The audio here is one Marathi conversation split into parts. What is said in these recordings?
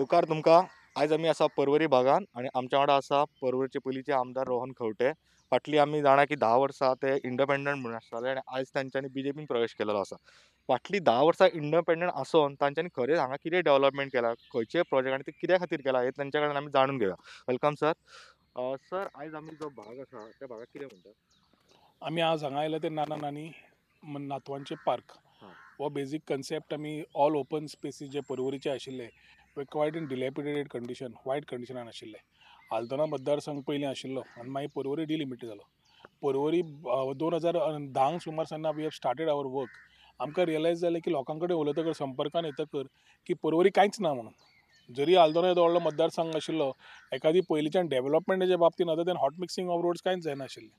येवकार तुमकां. आयज आमी आसा पर्वरी भागान आनी आमच्या वांगडा आसा पर्वरीचे पयलींचे आमदार रोहन खंवटे. फाटलीं आमी जाणा की 10 वर्सां ते इंडिपेंडंट म्हणून आसताले आनी आयज तांच्यांनी बीजेपीन प्रवेश केलेलो आसा. फाटलीं 10 वर्सां इंडिपेंडंट आसोन तांच्यांनी खरेंच हांगा कितें डेव्हलपमेंट केलां, खंयचे प्रोजेक्ट आनी ते कित्या खातीर केला हें तांच्या कडल्यान आमी जाणून घेवया. Welcome sir. सर आयज आमी जो भाग आसा त्या भागाक कितें म्हणटात? आम्ही आज हांगा आयले ते नाना नानी नातवांचे पार्क हो बेजीक कन्सेप्ट आमी ऑल ओपन स्पेसीस जे पर्वरीचे आशिल्ले क्वायट इन डिलॅपिडेटेड कंडिशन वायट कंडिशनान आशिल्ले. आल्दोना मतदारसंघ पयलीं आशिल्लो आनी मागीर पर्वरी डिलिमिटेड जालो. पर्वरी 2010 सुमार सावन we have started our work. आमकां रियलायज जालें की लोकां कडेन उलयतकर संपर्कान येतकर की पर्वरी कांयच ना म्हणून. जरी आल्दोना येदो व्हडलो मतदारसंघ आशिल्लो एखादी पयलींच्यान डेव्हलपमेंटाच्या बाबतींत other than hot mixing of roads कांयच जायना आशिल्लें.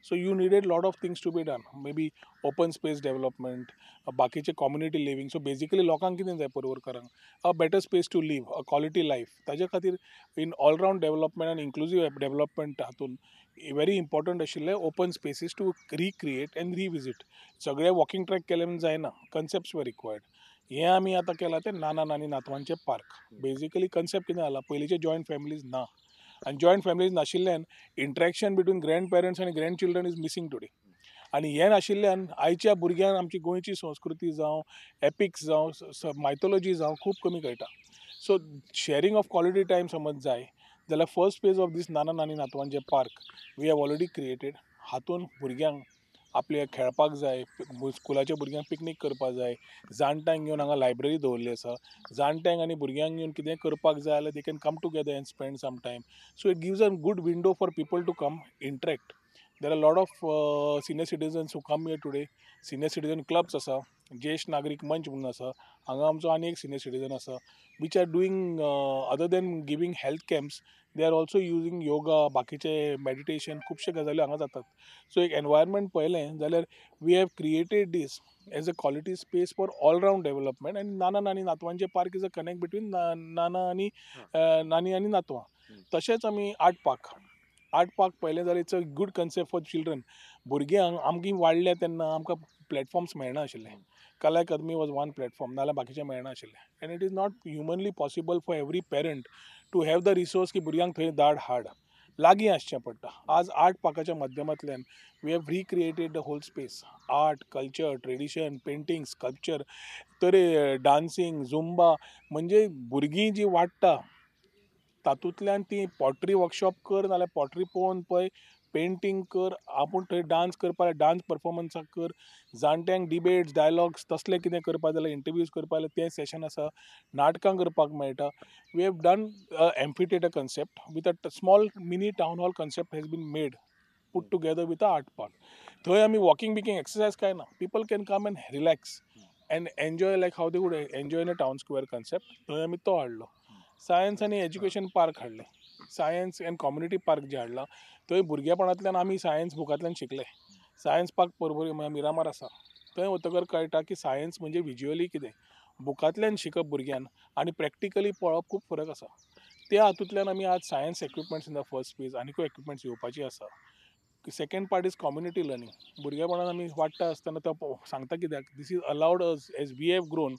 So you needed lot of things to be done. Maybe open space development, बाकीचे कम्युनिटी लिव्हिंग. सो बेजिकली लोकांक कितें जाय पर्वरकारांक? A better space to live, a quality life. ताजे खातीर इन ऑल रावंड डेव्हलपमेंट आनी इन्क्लुजीव डेव्हलपमेंट हातून व्हेरी इम्पॉर्टंट आशिल्ले open spaces to recreate and revisit. सगळे वॉकिंग ट्रॅक केले म्हूण जायना, कन्सेप्ट्स वर रिक्वायर्ड. हें आमी आतां केलां तें नाना नानी नातवांचें पार्क. बेजिकली कन्सेप्ट कितें जाला, पयलींचे जॉयंट फॅमिलीज ना आनी जॉयंट फॅमिलीज नाशिल्ल्यान इंट्रॅक्शन बिटवीन ग्रँड पेरंट्स आनी grand children is missing today. आनी हें नाशिल्ल्यान आयच्या भुरग्यांक आमची गोंयची संस्कृती जावं, एपिक्स जावं, मायथॉलॉजी जावं खूब कमी कळटा. So sharing of quality time समज जाय जाल्यार फर्स्ट फेज ऑफ दीस नाना नानी नातवांचें park we have already created. हातून भुरग्यांक आपले खेळपाक जाय, स्कुलाच्या भुरग्यांक पिकनीक करपाक जाय, जाणट्यांक घेवन हांगा लायब्ररी दवरली आसा. जाणट्यांक आनी भुरग्यांक घेवन कितें करपाक जाय जाल्यार they can come together and spend some time. So it gives a good window for people to come interact. There are a lot of senior citizens who come here today. Senior citizen clubs आसा, ज्येष्ठ नागरिक मंच म्हणून आसा. हांगा आमचो आनी एक सिनियर सिटीजन आसा which are doing other than giving health camps, they are also using yoga, बाकीचे मेडिटेशन खुबशे गजाली हांगा जातात. सो एक एनवायरमेंट पळयलें जाल्यार we have created this as a quality space for all round development. आनी नाना नानी नातवांचे park is a connect between नाना आनी नानी आनी नातवां. तशेंच आमी आर्ट पार्क पळयलें जाल्यार it's a good concept for children. भुरग्यांक आमगे वाडले तेन्ना आमकां प्लॅटफॉर्म्स मेळना आशिल्ले. कला अकादमी वॉज वन प्लॅटफॉर्म, नाल्यार बाकीचे मेळना आशिल्ले. And it is not humanly possible for every parent to have the resource की भुरग्यांक थंय धाड हाड लागीं आसचें पडटा. आज आर्ट पार्काच्या माध्यमांतल्यान we have recreated the whole space. Art, culture, tradition, painting, sculpture, तरे डान्सिंग, झुंबा. म्हणजे भुरगीं जीं वाडटा तातूंतल्यान ती पॉटरी वर्कशॉप कर नाल्यार पॉटरी पळोवन पळय, पेंटींग कर, आपूण थंय डान्स करपा डान्स परफॉर्मन्साक कर, जाणट्यांक डिबेट्स डायलॉग्स तसलें कितें करपा जाल्यार इंटरव्यूज करपा जाल्यार तें सेशन आसा, नाटकां करपाक मेळटा. We have done amphitheatre concept with a small mini town hall concept has been made put together with a art park. थंय आमी वॉकिंग बिकिंग एक्सरसाइज काय ना. People can come and relax and enjoy like how they would enjoy in a town square concept. थंय आमी तो हाडलो. सायन्स आनी एज्युकेशन पार्क हाडलें. सायन्स एंड कम्युनिटी पार्क जे हाडला थंय भुरगेपणांतल्यान आमी सायन्स बुकांतल्यान शिकले. सायन्स पार्क पर्वरी मिरामार आसा. थंय वतकर कळटा की सायन्स म्हणजे विज्युअली कितें, बुकांतल्यान शिकप भुरग्यान आनी प्रॅक्टिकली पळोवप खूब फरक आसा. त्या हातूंतल्यान आमी आज science equipments in the first phase आनीकूय इक्विपमेंट्स येवपाची आसा. Second part is community learning. भुरगेपणान आमी वाडटा आसतना तो सांगता कित्याक this is allowed us as we have grown,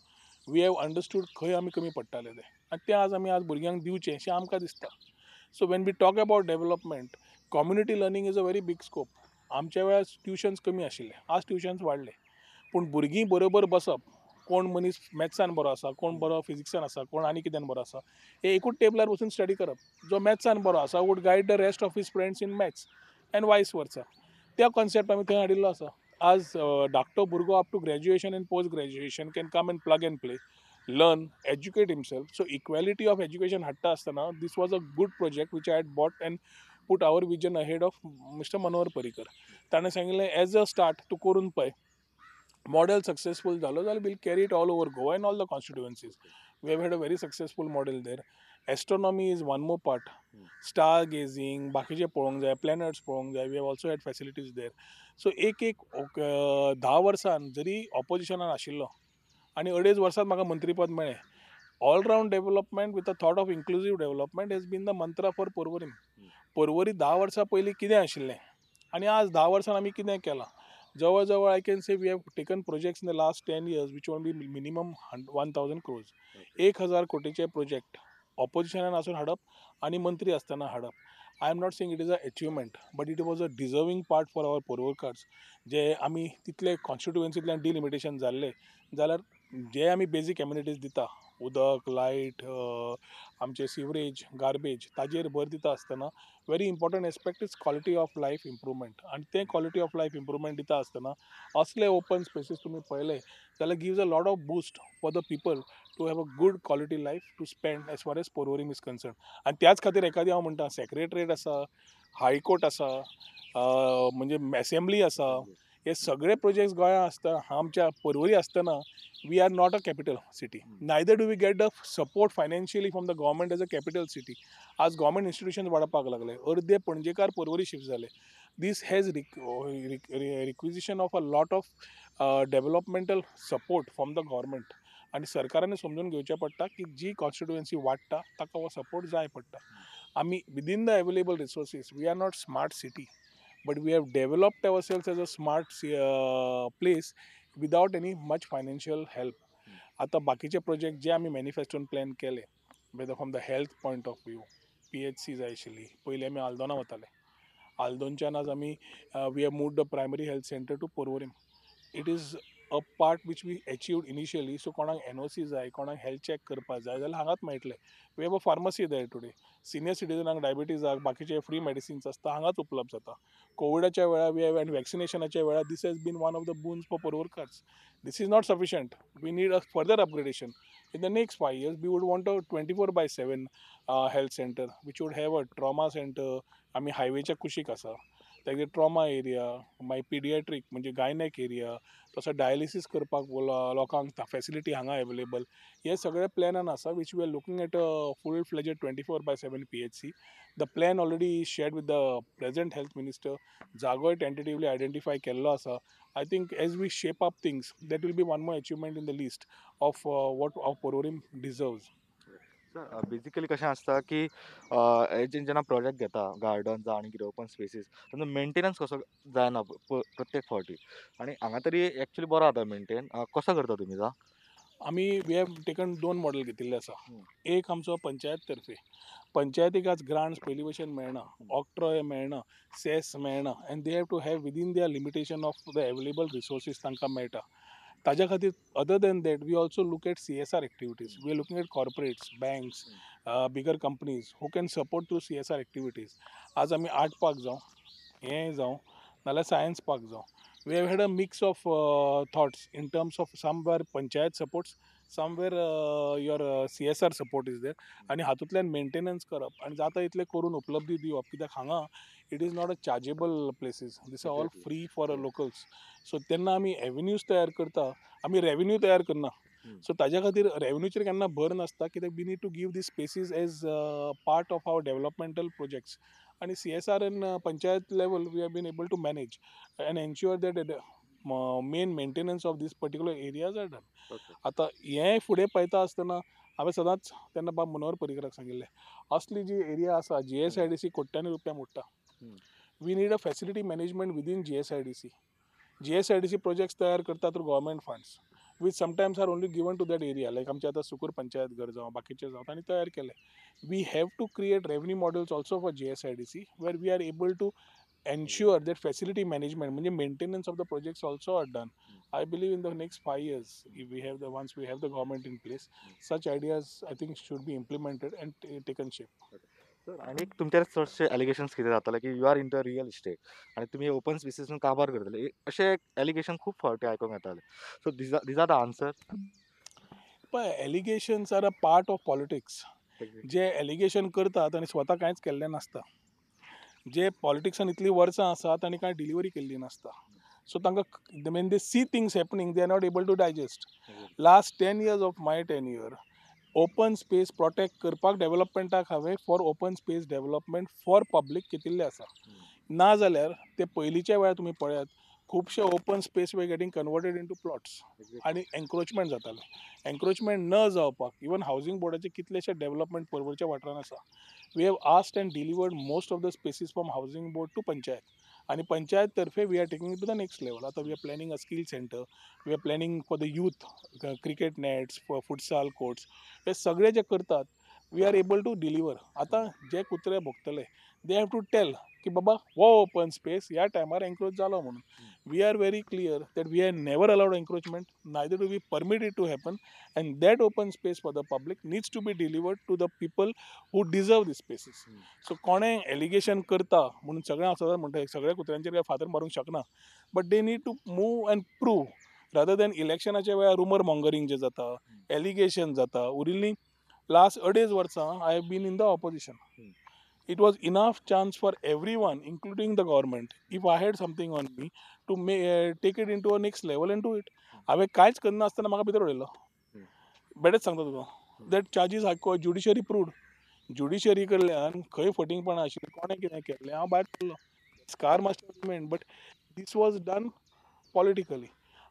we have understood खंय आमी कमी पडटाले ते आनी ते आज आमी आज भुरग्यांक दिवचें अशें आमकां दिसता. So when we talk about development, community learning is a very big scope. आमच्या वेळार ट्युशन्स कमी आशिल्ले, आज ट्युशन्स वाडले. पूण भुरगीं बरोबर बसप, कोण मनीस मॅथ्सान बरो आसा, कोण बरो फिजिक्सान आसा, कोण आनी कित्यान बरो आसा, हे एकूच टेबलार बसून स्टडी करप. जो मॅथ्सान बरो आसा would guide the rest of his friends in maths and vice versa. त्या कॉन्सेप्ट आमी थंय हाडिल्लो आसा. आज धाकटो भुरगो up to graduation and post graduation can come and plug and play, learn, educate himself. So equality of education hatta asthana, this was a good project which I had bought and put our vision ahead of Mr. Manohar Parrikar. ताणें सांगिल्लें एज अ स्टार्ट तूं करून पळय, मॉडेल सक्सेसफूल जालो जाल्यार will carry it all over Goa in all the constituencies. We have had a very successful model there. Astronomy is one more part. Stargazing बाकीचे पळोवंक जाय, प्लॅनट्स पळोवंक जाय. We have also had facilities there. So एक 10 वर्सान जरी ऑपोजिशनान आशिल्लो आनी 2.5 वर्सांत म्हाका मंत्रीपद मेळ्ळें. All round development with a thought of inclusive development has been the mantra for Porvorim. Porvorim 10 वर्सां पयलीं कितें आशिल्लें आनी आज 10 वर्सान आमी कितें केलां. जवळ जवळ I can say we have taken projects in the last 10 years which won't be minimum 1000 crores. 1000 कोटीचे प्रोजेक्ट ऑपोजिशनान आसून हाडप आनी मंत्री आसतना हाडप. I am not saying it is a achievement, but it was a deserving part for our पर्वरकार्स. जे आमी तितले कॉन्स्टिट्युएन्सींतल्यान डिलिमिटेशन जाल्ले जाल्यार जे आमी बेजीक कम्युनिटीज दिता, उदक, लायट, आमचे सिवरेज, गार्बेज, ताजेर भर दिता आसतना very important aspect is quality of life improvement. आनी ते क्वॉलिटी ऑफ लायफ इम्प्रुवमेंट दिता आसतना असले ओपन स्पेसीस तुमी पळयले जाल्यार gives a lot of boost for the people to have a good quality life to spend as far as Porvorim is concern. आनी त्याच खातीर एखादी हांव म्हणटा सेक्रेटरेट आसा, हायकोर्ट आसा, म्हणजे असेंब्ली आसा, हे सगळे प्रोजेक्ट्स गोंयांत आसता आमच्या पर्वरी आसतना we are not a capital city. Neither do we get the support financially from the government as a capital city. आज गव्हर्मेंट इन्स्टिट्यूशन वाडपाक लागले, अर्दे पणजेकार पर्वरी शिफ्ट जाले. This has requisition of a lot of developmental support from the government. आनी सरकारान समजून घेवचें पडटा की जी कॉन्स्टिट्युएन्सी वाडटा ताका हो सपोर्ट जाय पडटा. आमी within the available resources we are not smart city, but we have developed ourselves as a smart place without any much financial help. आता बाकीचे प्रोजेक्ट जे आमी मॅनिफेस्टोन प्लॅन केले whether from the health point of view, PHC जाय आशिल्ली, पयलीं आमी आल्दोना वताले, आल्दोनच्यान आज आमी we have moved the primary health centre to Porvorim. It is a part which we achieved initially. So कोणाक NOC जाय, कोणाक हेल्थ चॅक करपाक जाय जाल्यार हांगाच मेळटले. We have a pharmacy there today. Senior सिटीजनाक डायबिटीजाक बाकीचे फ्री मेडिसिन्स आसता हांगाच उपलब्ध जाता. कोविडाच्या वेळार वी हॅव, आनी वॅक्सिनेशनाच्या वेळार this has been one of the boons for पर्वरकार्स. This is not sufficient. We need a further upgradation. In the next 5 years, we would want a 24/7 health center, which would have a trauma center. आम्ही हायवेच्या कुशीक आसा, ताजे ट्रॉमा एरिया, मागीर पिडियाट्रीक म्हणजे गायनेक एरिया, तसो डायलिसीस करपाक लोकांक फॅसिलिटी हांगा अवेलेबल. हे सगळे प्लॅनान आसा which we are looking at a full fledged 24/7 PHC. The plan already shared with the present health minister. जागोय टेंटेटिवली आयडेंटिफाय केल्लो आसा. I think as we shape up things, that will be one more achievement in the list of what our Porvorim deserves. Sir basically कशें आसता की जेन्ना प्रोजेक्ट घेता गार्डन जावं आनी कितें ओपन स्पेसीस तेन्ना मेंटेनन्स कसो जायना प्रत्येक फावटी आनी हांगा तरी एक्चुअली बरो जाता मेंटेन कसो करता तुमी तो? आमी वी हॅव टेकन 2 मॉडेल घेतिल्ले आसा. एक आमचो पंचायत तर्फे, पंचायतीक आज ग्रांट्स पयलीं भशेन मेळना, ऑक्ट्रॉय मेळना, सेस मेळना, and they have to have within their limitation of the available resources तांकां मेळटा. ताज्या खातीर other than that we also look at CSR activities. We are looking at corporates, banks, bigger companies who can support to CSR activities. आज आमी आर्ट पार्क जावं, हें जावं नाल्यार सायन्स पार्क जावं, we have had a mix of thoughts in terms of somewhere panchayat supports, somewhere your CSR support is there. आनी हातूंतल्यान मेंटेनन्स करप आनी जाता इतले करून उपलब्धी दिवप, कित्याक हांगा it is not a chargeable places, these are all free for locals. So तेन्ना आमी एवेन्यूज तयार करता, आमी रेवेन्यू तयार करना. सो ताज्या खातीर रेवेन्यूचेर केन्ना भर नासता, कित्याक we need to give these spaces as part of our developmental projects. आणि CSR in panchayat level we have been able to manage and ensure that the main maintenance of these particular areas are done. आता हें फुडें पळयता आसतना हांवें सदांच तेन्ना बाब मनोहर पर्रीकराक सांगिल्लें, असली जी एरिया आसा GSIDC कोट्यांनी रुपया मोडटा. We need a facility management within GSIDC. GSIDC projects तयार करता through government funds which sometimes are only given to that area. Like आमचे आतां सुकूर पंचायत घर जावं बाकीचे जावं तांणी तयार केले. We have to create revenue models also for GSIDC where we are able to ensure that facility management म्हणजे maintenance of the projects also are done. I believe in the next 5 years, if we have once we have the government in place, such ideas I think should be implemented and taken shape. Sir आणि तुमच्यार चडशे एलिगेशन्स कितें जाताले की you are in the real estate आनी तुमी ओपन स्पेसीसून काबार करतले अशे एलिगेशन खूब फावटी आयकूंक येताले. So these are the answer. पण allegations are a part of politics. जे एलिगेशन करतात आनी स्वता कांयच केल्लें नासता, जे पॉलिटिक्सान इतलीं वर्सां आसात आनी कांय डिलिव्हरी केल्ली नासता. सो तांकां when they see things happening they are not able to digest. Last 10 years of my tenure open space protect करपाक डेव्हलपमेंटाक हांवें for open space development for public घेतिल्लें आसा. ना जाल्यार ते पयलींच्या वेळार तुमी पळयात खुबशे ओपन स्पेस वे गेटिंग कन्वर्टेड इंटू प्लॉट्स आनी एन्क्रोचमेंट जातालें. एन्क्रोचमेंट न जावपाक इवन हावजींग बोर्डाचे कितलेशे डेव्हलपमेंट पर्वरच्या वाठारान आसा. We have asked and delivered most of the spaces from housing board to panchayat. आनी पंचायत तर्फे we are taking it to the next level. आतां we are planning a skill centre, we are planning for the youth cricket nets, futsal courts. हे सगळे जे करतात we are able to deliver. आता जे कुत्रे भोगतले दे हॅव टू टेल की बाबा हो ओपन स्पेस ह्या टायमार एन्क्रोच जालो म्हणून. We are very clear that we are never allowed encroachment, neither do we permit it to happen, and that open space for the public needs to be delivered to the people who deserve the spaces. So कोणें एलिगेशन करता म्हणून सगळें हांव सदांच म्हणटा सगळ्या कुत्र्यांचेर काय फातर मारूंक शकना, but they need to move and prove rather than इलेक्शनाच्या वेळार रुमर मॉंगरिंग जे जाता, एलिगेशन जाता. उरिल्लीं last 2.5 वर्सां I have been in the opposition. It was enough chance for everyone, including the government, if I had something on me, to take it into a next level and do it. हांवें कांयच करना आसतना म्हाका भितर उडयलो. बेडेच सांगता तुका. That charges judiciary proved. Judiciary कडल्यान खंय फटींगपणां आशिल्लीं, कोणें कितें केल्लें, हांव भायर सरलो. Scar master remained, but this was done politically.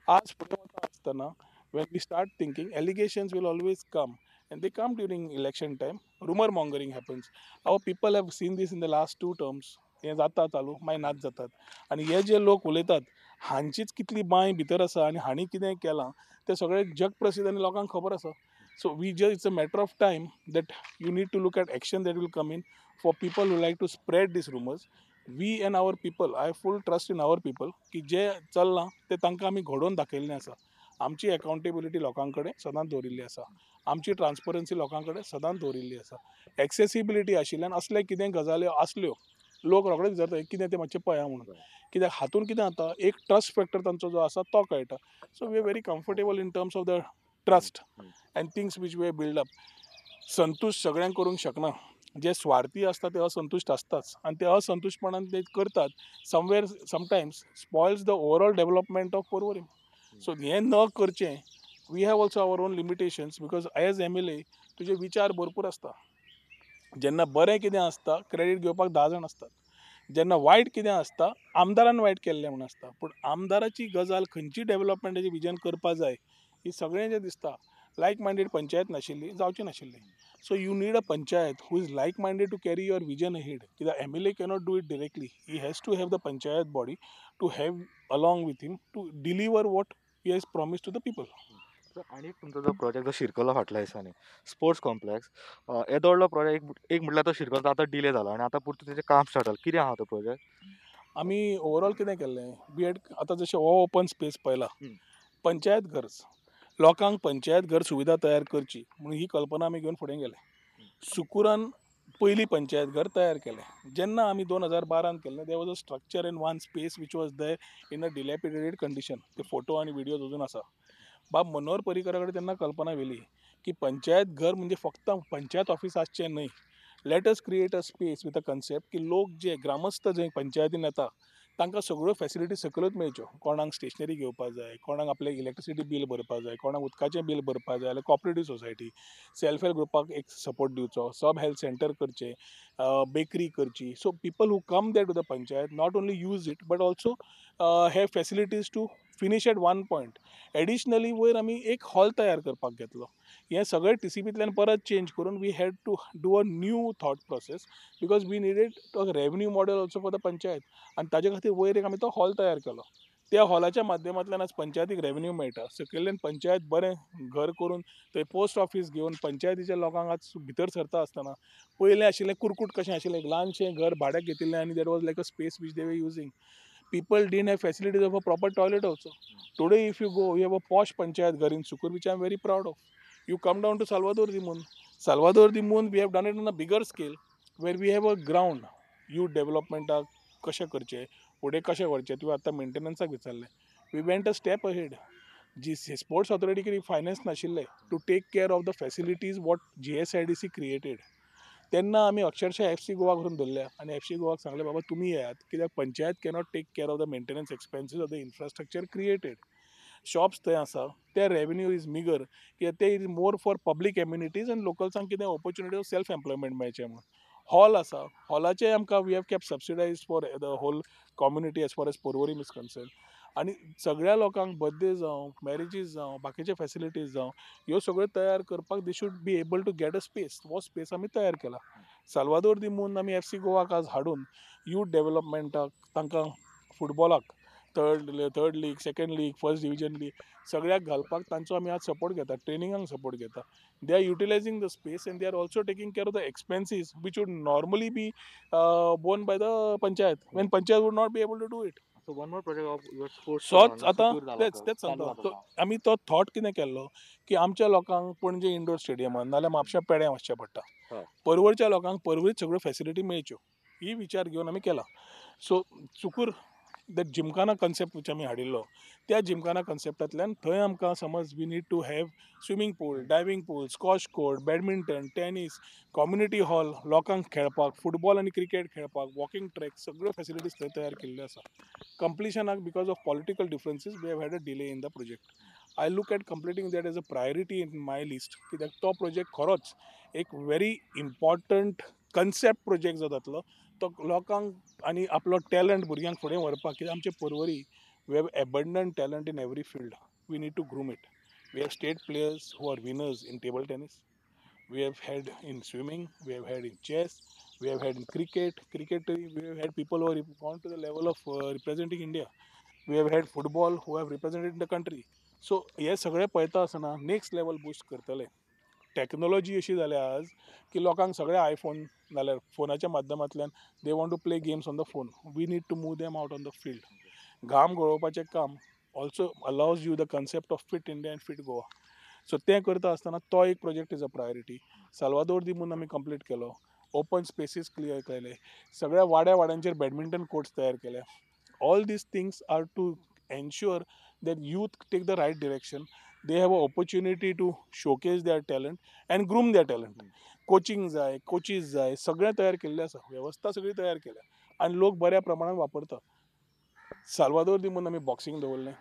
आज फुडें वता आसतना when we start thinking, allegations will always come, and they come during election time. Rumor mongering happens. Our people have seen this in the last 2 terms. हे जाता चालू मागीर नाच जातात, आनी हे जे लोक उलयतात हांचीच कितली बांय भितर आसा आनी हांणी कितें केलां तें सगळें जग प्रसिद्ध आनी लोकांक खबर आसा. So we just it's a matter of time that you need to look at action that will come in for people who like to spread these rumours. We and our people, I full trust in our people की जे चल्लां तें तांकां आमी घडोवन दाखयल्लें आसा. आमची अकाउंटेबिलिटी लोकां कडेन सदांच दवरिल्ली आसा. आमची ट्रान्सपरन्सी लोकां कडेन सदांच दवरिल्ली आसा. एक्सेसिबिलिटी आशिल्ल्यान असले कितें गजाल्यो आसल्यो लोक रोखडेच विचारता कितें तें मातशें पळया म्हणून. कित्याक हातूंत कितें जाता, एक ट्रस्ट फॅक्टर तांचो जो आसा तो कळटा. So we are very comfortable in terms of the trust and things which we have build up. संतुश्ट सगळ्यांक करूंक शकना. जे स्वार्थी आसता ते असंतुश्ट आसताच, आनी ते असंतुश्टपणान ते करतात. Somewhere sometimes spoils the overall development of Porvorim. So हें न करचें, we have also our own limitations, because as MLA तुजे विचार भरपूर आसता. जेन्ना बरें कितें आसता क्रेडीट घेवपाक 10 जाण आसतात. जेन्ना वायट कितें आसता आमदारान वायट केल्लें म्हूण आसता. पूण आमदाराची गजाल खंयची डेव्हलपमेंटाची विजन करपा जाय ही सगळें जें दिसता लायक मायंडेड पंचायत नाशिल्ली जावची नाशिल्ली. So you need a panchayat who is like minded to carry your vision ahead. कित्याक MLA cannot do it directly. He has to have the panchayat body to have along with him to deliver what he has promise to the people. आणि तुमचो जो प्रोजेक्ट जो शिरकलो फाटल्या दिसांनी स्पोर्ट्स कॉम्प्लेक्स, येदो व्हडलो प्रोजेक्ट एक म्हटल्यार तो शिरकलो आतां डिले जाला आनी आतां परतून तेजें काम स्टार्ट जाला. कितें आहा तो प्रोजेक्ट? आमी ओवरऑल कितें केल्लें, वी हॅड आतां जशें हो ओपन स्पेस पळयला, पंचायत घर्स लोकांक पंचायत घर सुविधा तयार करची म्हणून ही कल्पना आमी घेवन फुडें गेले. सुकुरान पयलीं पंचायत घर तयार केलें. जेन्ना आमी 2012 केल्लें there was a structure in one space which was there in a dilapidated condition. ते फोटो आनी व्हिडियोज अजून आसा. बाब मनोहर पर्रीकरा कडेन तेन्ना कल्पना येयली की पंचायत घर म्हणजे फक्त पंचायत ऑफिस आसचें न्हय. Late us create a space with a concept की लोक जे ग्रामस्थ जे पंचायतीन येता तांकां सगळ्यो फॅसिलिटी सकयलूच मेळच्यो. कोणाक स्टेशनरी घेवपाक जाय, कोणाक आपलें इलेक्ट्रिसिटी बील भरपाक जाय, कोणाक उदकाचें बील भरपाक जाय जाल्यार कॉपरेटीव सोसायटी, सेल्फ हेल्प ग्रुपाक एक सपोर्ट दिवचो, सब हेल्थ सेंटर करचें, बेकरी करची. So people who come there to the panchayat not only use it but also have facilities to finish at one point. Additionally वयर आमी एक हॉल तयार करपाक घेतलो. हें सगळें TCPंतल्यान परत चेंज करून we had to do a new thought process because we needed a revenue model also for the panchayat. आनी ताजे खातीर वयर एक आमी तो हॉल तयार केलो. त्या हॉलाच्या माध्यमांतल्यान आज पंचायतीक रेवन्यू मेळटा. सकयल्यान पंचायत बरें घर करून थंय पोस्ट ऑफीस घेवन पंचायतीच्या लोकांक आज भितर सरता आसतना पयलें आशिल्लें कुरकूट कशें आशिल्लें, एक ल्हानशें घर भाड्याक घेतिल्लें आनी that was like a space which they were using. People didn't have facilities of a proper toilet also. Today, if you go, we have a posh panchayat ghar in Sukur, which I am very proud of. You come down to Salvador the Moon. Salvador the Moon, we have done it on a bigger scale, where we have a ground. Youth development कशें करचें, फुडें कशें व्हरचें, तुवें आतां मेंटेनन्साक विचारलें. We went a step ahead. जी स्पोर्ट्स ऑथॉरिटी कडेन फायनान्स नाशिल्ले to take care of the facilities what GSIDC created. तेन्ना आमी अक्षरशः FC गोवा करून धरल्या आनी FC गोवाक सांगलें बाबा तुमी येयात कित्याक panchayat cannot take care of the maintenance expenses of the infrastructure created. Shops थंय आसा ते रेवन्यू इज मिगर कित्याक ते is more for public amenities आनी लोकल्सांक कितें ऑपॉर्च्युनिटी ऑफ सेल्फ एम्प्लॉयमेंट मेळचें म्हणून. हॉल आसा, हॉलाचे आमकां we have cap subsidise for the whole community as far as Porvorim is concern. आनी सगळ्या लोकांक बर्थडे जावं, मॅरेजीस जावं, बाकीचे फॅसिलिटीज जावं, ह्यो सगळ्यो तयार करपाक they should be able to get a space. हो स्पेस आमी तयार केला. साल्वादोर दी मून आमी FC गोवाक आज हाडून यूथ डेव्हलपमेंटाक तांकां फुटबॉलाक third league, second league, first division league सगळ्याक घालपाक तांचो आमी आज सपोर्ट घेता, ट्रेनिंगाक सपोर्ट घेता. They are utilising the space and they are also taking care of the expenses which would normally be borne by the panchayat when panchayat would not be able to do it. So one more project of your sports सोच आतां तेच चालू सांगता आसा. आमी तो थॉट कितें केल्लो की आमच्या लोकांक पणजे इंडोर स्टेडियमान नाल्यार म्हापश्या पेड्यां वचचें पडटा. हय. परवरच्या लोकांक परवरीत सगळ्यो फॅसिलिटी मेळच्यो ही विचार घेवन आमी केला. सो चुकूर द जिमखाना कन्सेप्ट विच आमी हाडिल्लो त्या जिमखाना कन्सेप्टांतल्यान थंय आमकां समज we need to have swimming pool, diving pool, squash court, badminton, tennis, community hall, लोकांक खेळपाक, फुटबॉल आनी क्रिकेट खेळपाक, वॉकिंग ट्रॅक सगळ्यो फॅसिलिटीज थंय तयार केल्ल्यो आसा. कंप्लिशनाक because of political differences we have had a delay in the project. I look at completing that as a priority in my list कित्याक तो प्रोजेक्ट खरोच एक व्हेरी इम्पॉर्टंट कन्सेप्ट प्रोजेक्ट जो जातलो तो लोकांक आनी आपलो टॅलंट भुरग्यांक फुडें व्हरपाक. कित्याक आमचे Porvori we have abundant talent in every field. We need to groom it. We have state players who are winners in table tennis. We have had in swimming, we have had in chess, we have had in cricket. We have had people who have gone to the level of representing India. We have had football who have represented the country. So हे सगळे पळयता आसतना नेक्स्ट लेवल बूस्ट करतले. टॅक्नोलॉजी अशी जाल्या आज की लोकांक सगळे आयफोन नाल्यार फोनाच्या माध्यमांतल्यान they want to play games on the phone. We need to move them out on the field. घाम गळोवपाचें काम also allows you the concept of fit India and fit Goa. So तें करता आसतना तो एक project is a priority. Salvador do म्हणून आमी कंप्लीट केलो. ओपन स्पेसीस क्लियर केले. सगळ्या वाड्यांचेर बॅडमिंटन कोर्ट्स तयार केले. All these things are to ensure that youth take the right direction. They have a opportunity to showcase their talent and groom their talent. Coaching जाय, कोचीस जाय, सगळें तयार केल्लें आसा. वेवस्था सगळी तयार केल्या आनी लोक बऱ्या प्रमाणात वापरता. साल्वादोर दी म्हणून आमी बॉक्सिंग दवरलें.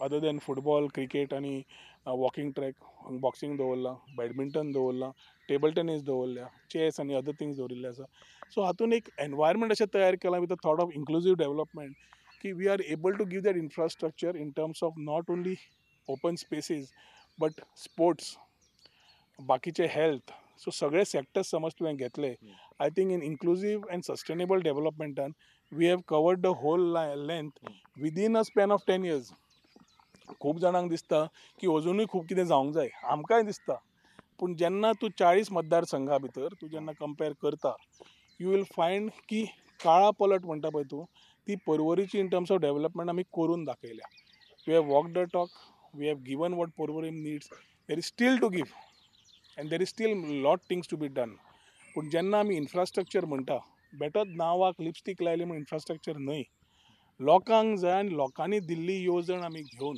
अदर दॅन फुटबॉल, क्रिकेट आनी वॉकिंग ट्रॅक, बॉक्सिंग दवरलां, बॅडमिंटन दवरलां, टेबल टेनीस दवरल्या, चॅस आनी अदर थिंग्स दवरिल्ले आसा. सो हातूंत एक एनवायरमेंट अशें तयार केलां with a thought of inclusive development की we are able to give that infrastructure in terms of not only open spaces but sports, बाकीचे हेल्थ. सो सगळे सेक्टर्स समज तुवें घेतले I think in inclusive and sustainable डेवलपमेंटान we have covered the whole length within a span of 10 years. खूब जाणांक दिसता की अजुनूय खूब कितें जावंक जाय. आमकांय दिसता. पूण जेन्ना तूं 40 मतदारसंघा भितर तूं जेन्ना कंपेर करता यू वील फायंड की काळा पलट म्हणटा पळय तूं ती परवरीची इन टर्म्स ऑफ डेवलपमेंट आमी करून दाखयल्या. We have walk the talk. We have given what Porvori needs. There is still to give and there is still lot things to be done. पूण जेन्ना आमी इन्फ्रास्ट्रक्चर म्हणटा बेटर नांवाक लिपस्टीक लायली म्हूण इन्फ्रास्ट्रक्चर न्हय. लोकांक जाय आनी लोकांनी दिल्ली येवजण आमी घेवन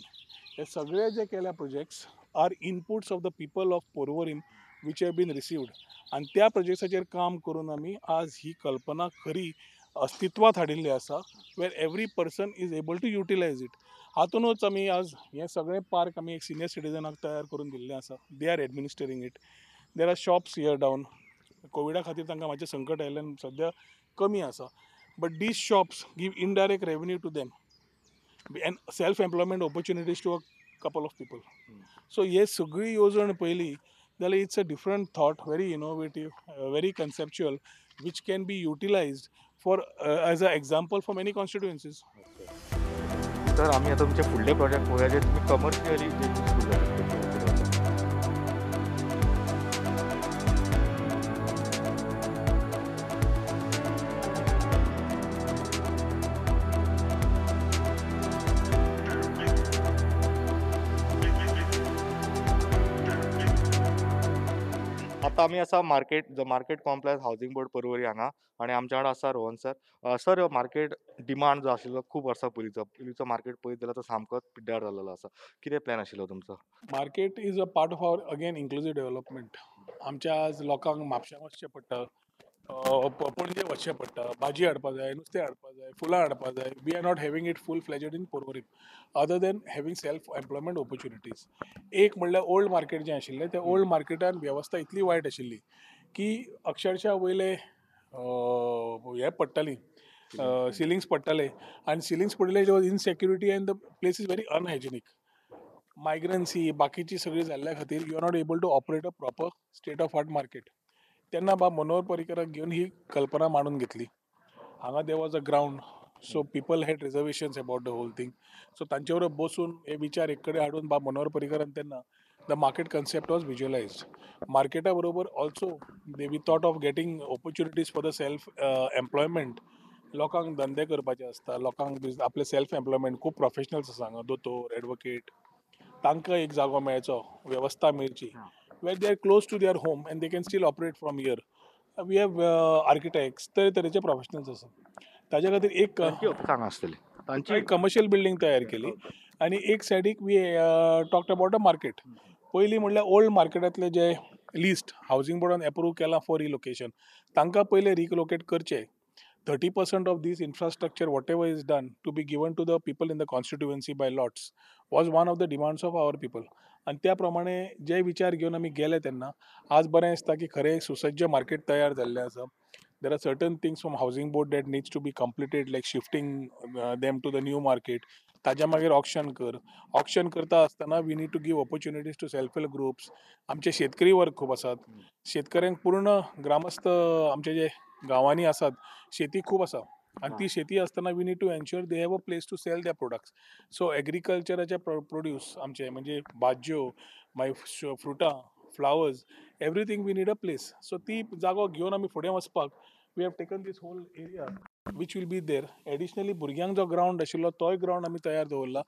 हे सगळे जे केल्या projects are inputs of the people of Porvorim which have been received. आनी त्या प्रोजेक्ट्साचेर काम करून आमी आज ही कल्पना खरी अस्तित्वांत हाडिल्ली आसा where every person is able to utilise it. हातूनच आमी आज हें सगळें पार्क आमी एक सिनियर सिटीजनाक तयार करून दिल्लें आसा. They are administrating it. There are shops here down. कोविडा खातीर तांकां मातशें संकट आयिल्ल्यान सद्या कमी आसा. But these shops give indirect revenue to them and self-employment opportunities to a couple of people. So हे सगळी येवजण पयली जाल्यार it's a different thought, very innovative, very conceptual which can be utilized for as an example for many constituencies. तर आम्ही आता तुमचे फुडले प्रोजेक्ट पळोवया जे तुम्ही कमर्शियली जे useful जातात. आता आम्ही असा market complex housing board Porvorim हांगा आणि आमच्या वांगडा आसा Rohan sir. Sir market demand जो आशिल्लो खूब वर्सां पयलींचो मार्केट पळयत जाल्यार तो सामकोच पिड्ड्यार जाल्लो आसा. कितें प्लॅन आशिल्लो तुमचो? Market is a part of our again inclusive development. आमच्या आज लोकांक म्हापश्यां वचचें पडटा, पणजे वचचें पडटा, भाजी हाडपा जाय, नुस्तें हाडपा जाय, फुलां हाडपा जाय. We are not having it full fledged in Porvorim other than having self employment opportunities. एक म्हणल्यार ओल्ड मार्केट जें आशिल्लें त्या ओल्ड मार्केटान वेवस्था इतली वायट आशिल्ली की अक्षरशः वयले हे पडटालीं सिलिंग्स पडटाले आनी सिलिंग्स पडले insecurity and the place is very unhygienic. मायग्रन्सी बाकीची सगळी जाल्ल्या खातीर you are not able to operate a proper state of art market. तेन्ना मनोहर पर्रीकराक घेवन ही कल्पना मांडून घेतली. हांगा there was a ground so people had reservations about the whole thing. So तांचे बरोबर बसून हे विचार एक कडेन हाडून मनोहर पर्रीकरान तेन्ना the market concept was visualised. मार्केटा बरोबर also we thought of getting opportunities for the self employment. लोकांक धंदे करपाचे आसता, लोकांक आपले सेल्फ एम्प्लॉयमेंट खूब प्रोफेशनल्स आसा हांगा, दोतोर, एडवोकेट, तांकां एक जागो मेळचो, वेवस्था मेळची, where they are close to their home and they can still operate from here. We have architects, तरेतरेचे प्रोफेशनल्स आसा. ताज्या खातीर एक तांची ऑफिसां आसतली तांची एक कमर्शियल बिल्डींग तयार केली आनी एक सायडीक we talked about a market. पयलीं म्हणल्यार ओल्ड मार्केटांतले जे लिस्ट हावसिंग बोर्डान एप्रूव केला फॉर रिलोकेशन, तांकां पयलें रिलोकेट करचे. 30% of this infrastructure, whatever is done, to be given to the people in the constituency by lots, was one of the demands of our people. आणि त्या प्रमाणे जे विचार घेवन आमी गेले तेन्ना आज बरें दिसता की खरें एक सुसज्ज मार्केट तयार जाल्लें आसा. There are certain things from housing board that needs to be completed, like shifting them to the new market. ताज्या मागीर ऑक्शन करता आसतना we need to give opportunities to self help groups. आमचे शेतकरी वर्ग खूब आसात. शेतकऱ्यांक पूर्ण ग्रामस्थ आमचे जे गांवांनी आसात, शेती खूब आसा आनी ती शेती आसतना we need to ensure they have a place to sell their products. So एग्रीकल्चराचे प्रोड्यूस आमचे म्हणजे भाज्यो, मागीर फ्रुटां, flowers, everything we need a place. So ती जागो घेवन आमी फुडें वचपाक we have taken this whole area which will be there. Additionally भुरग्यांक जो ग्रावंड आशिल्लो तोय ग्रावंड आमी तयार दवरला.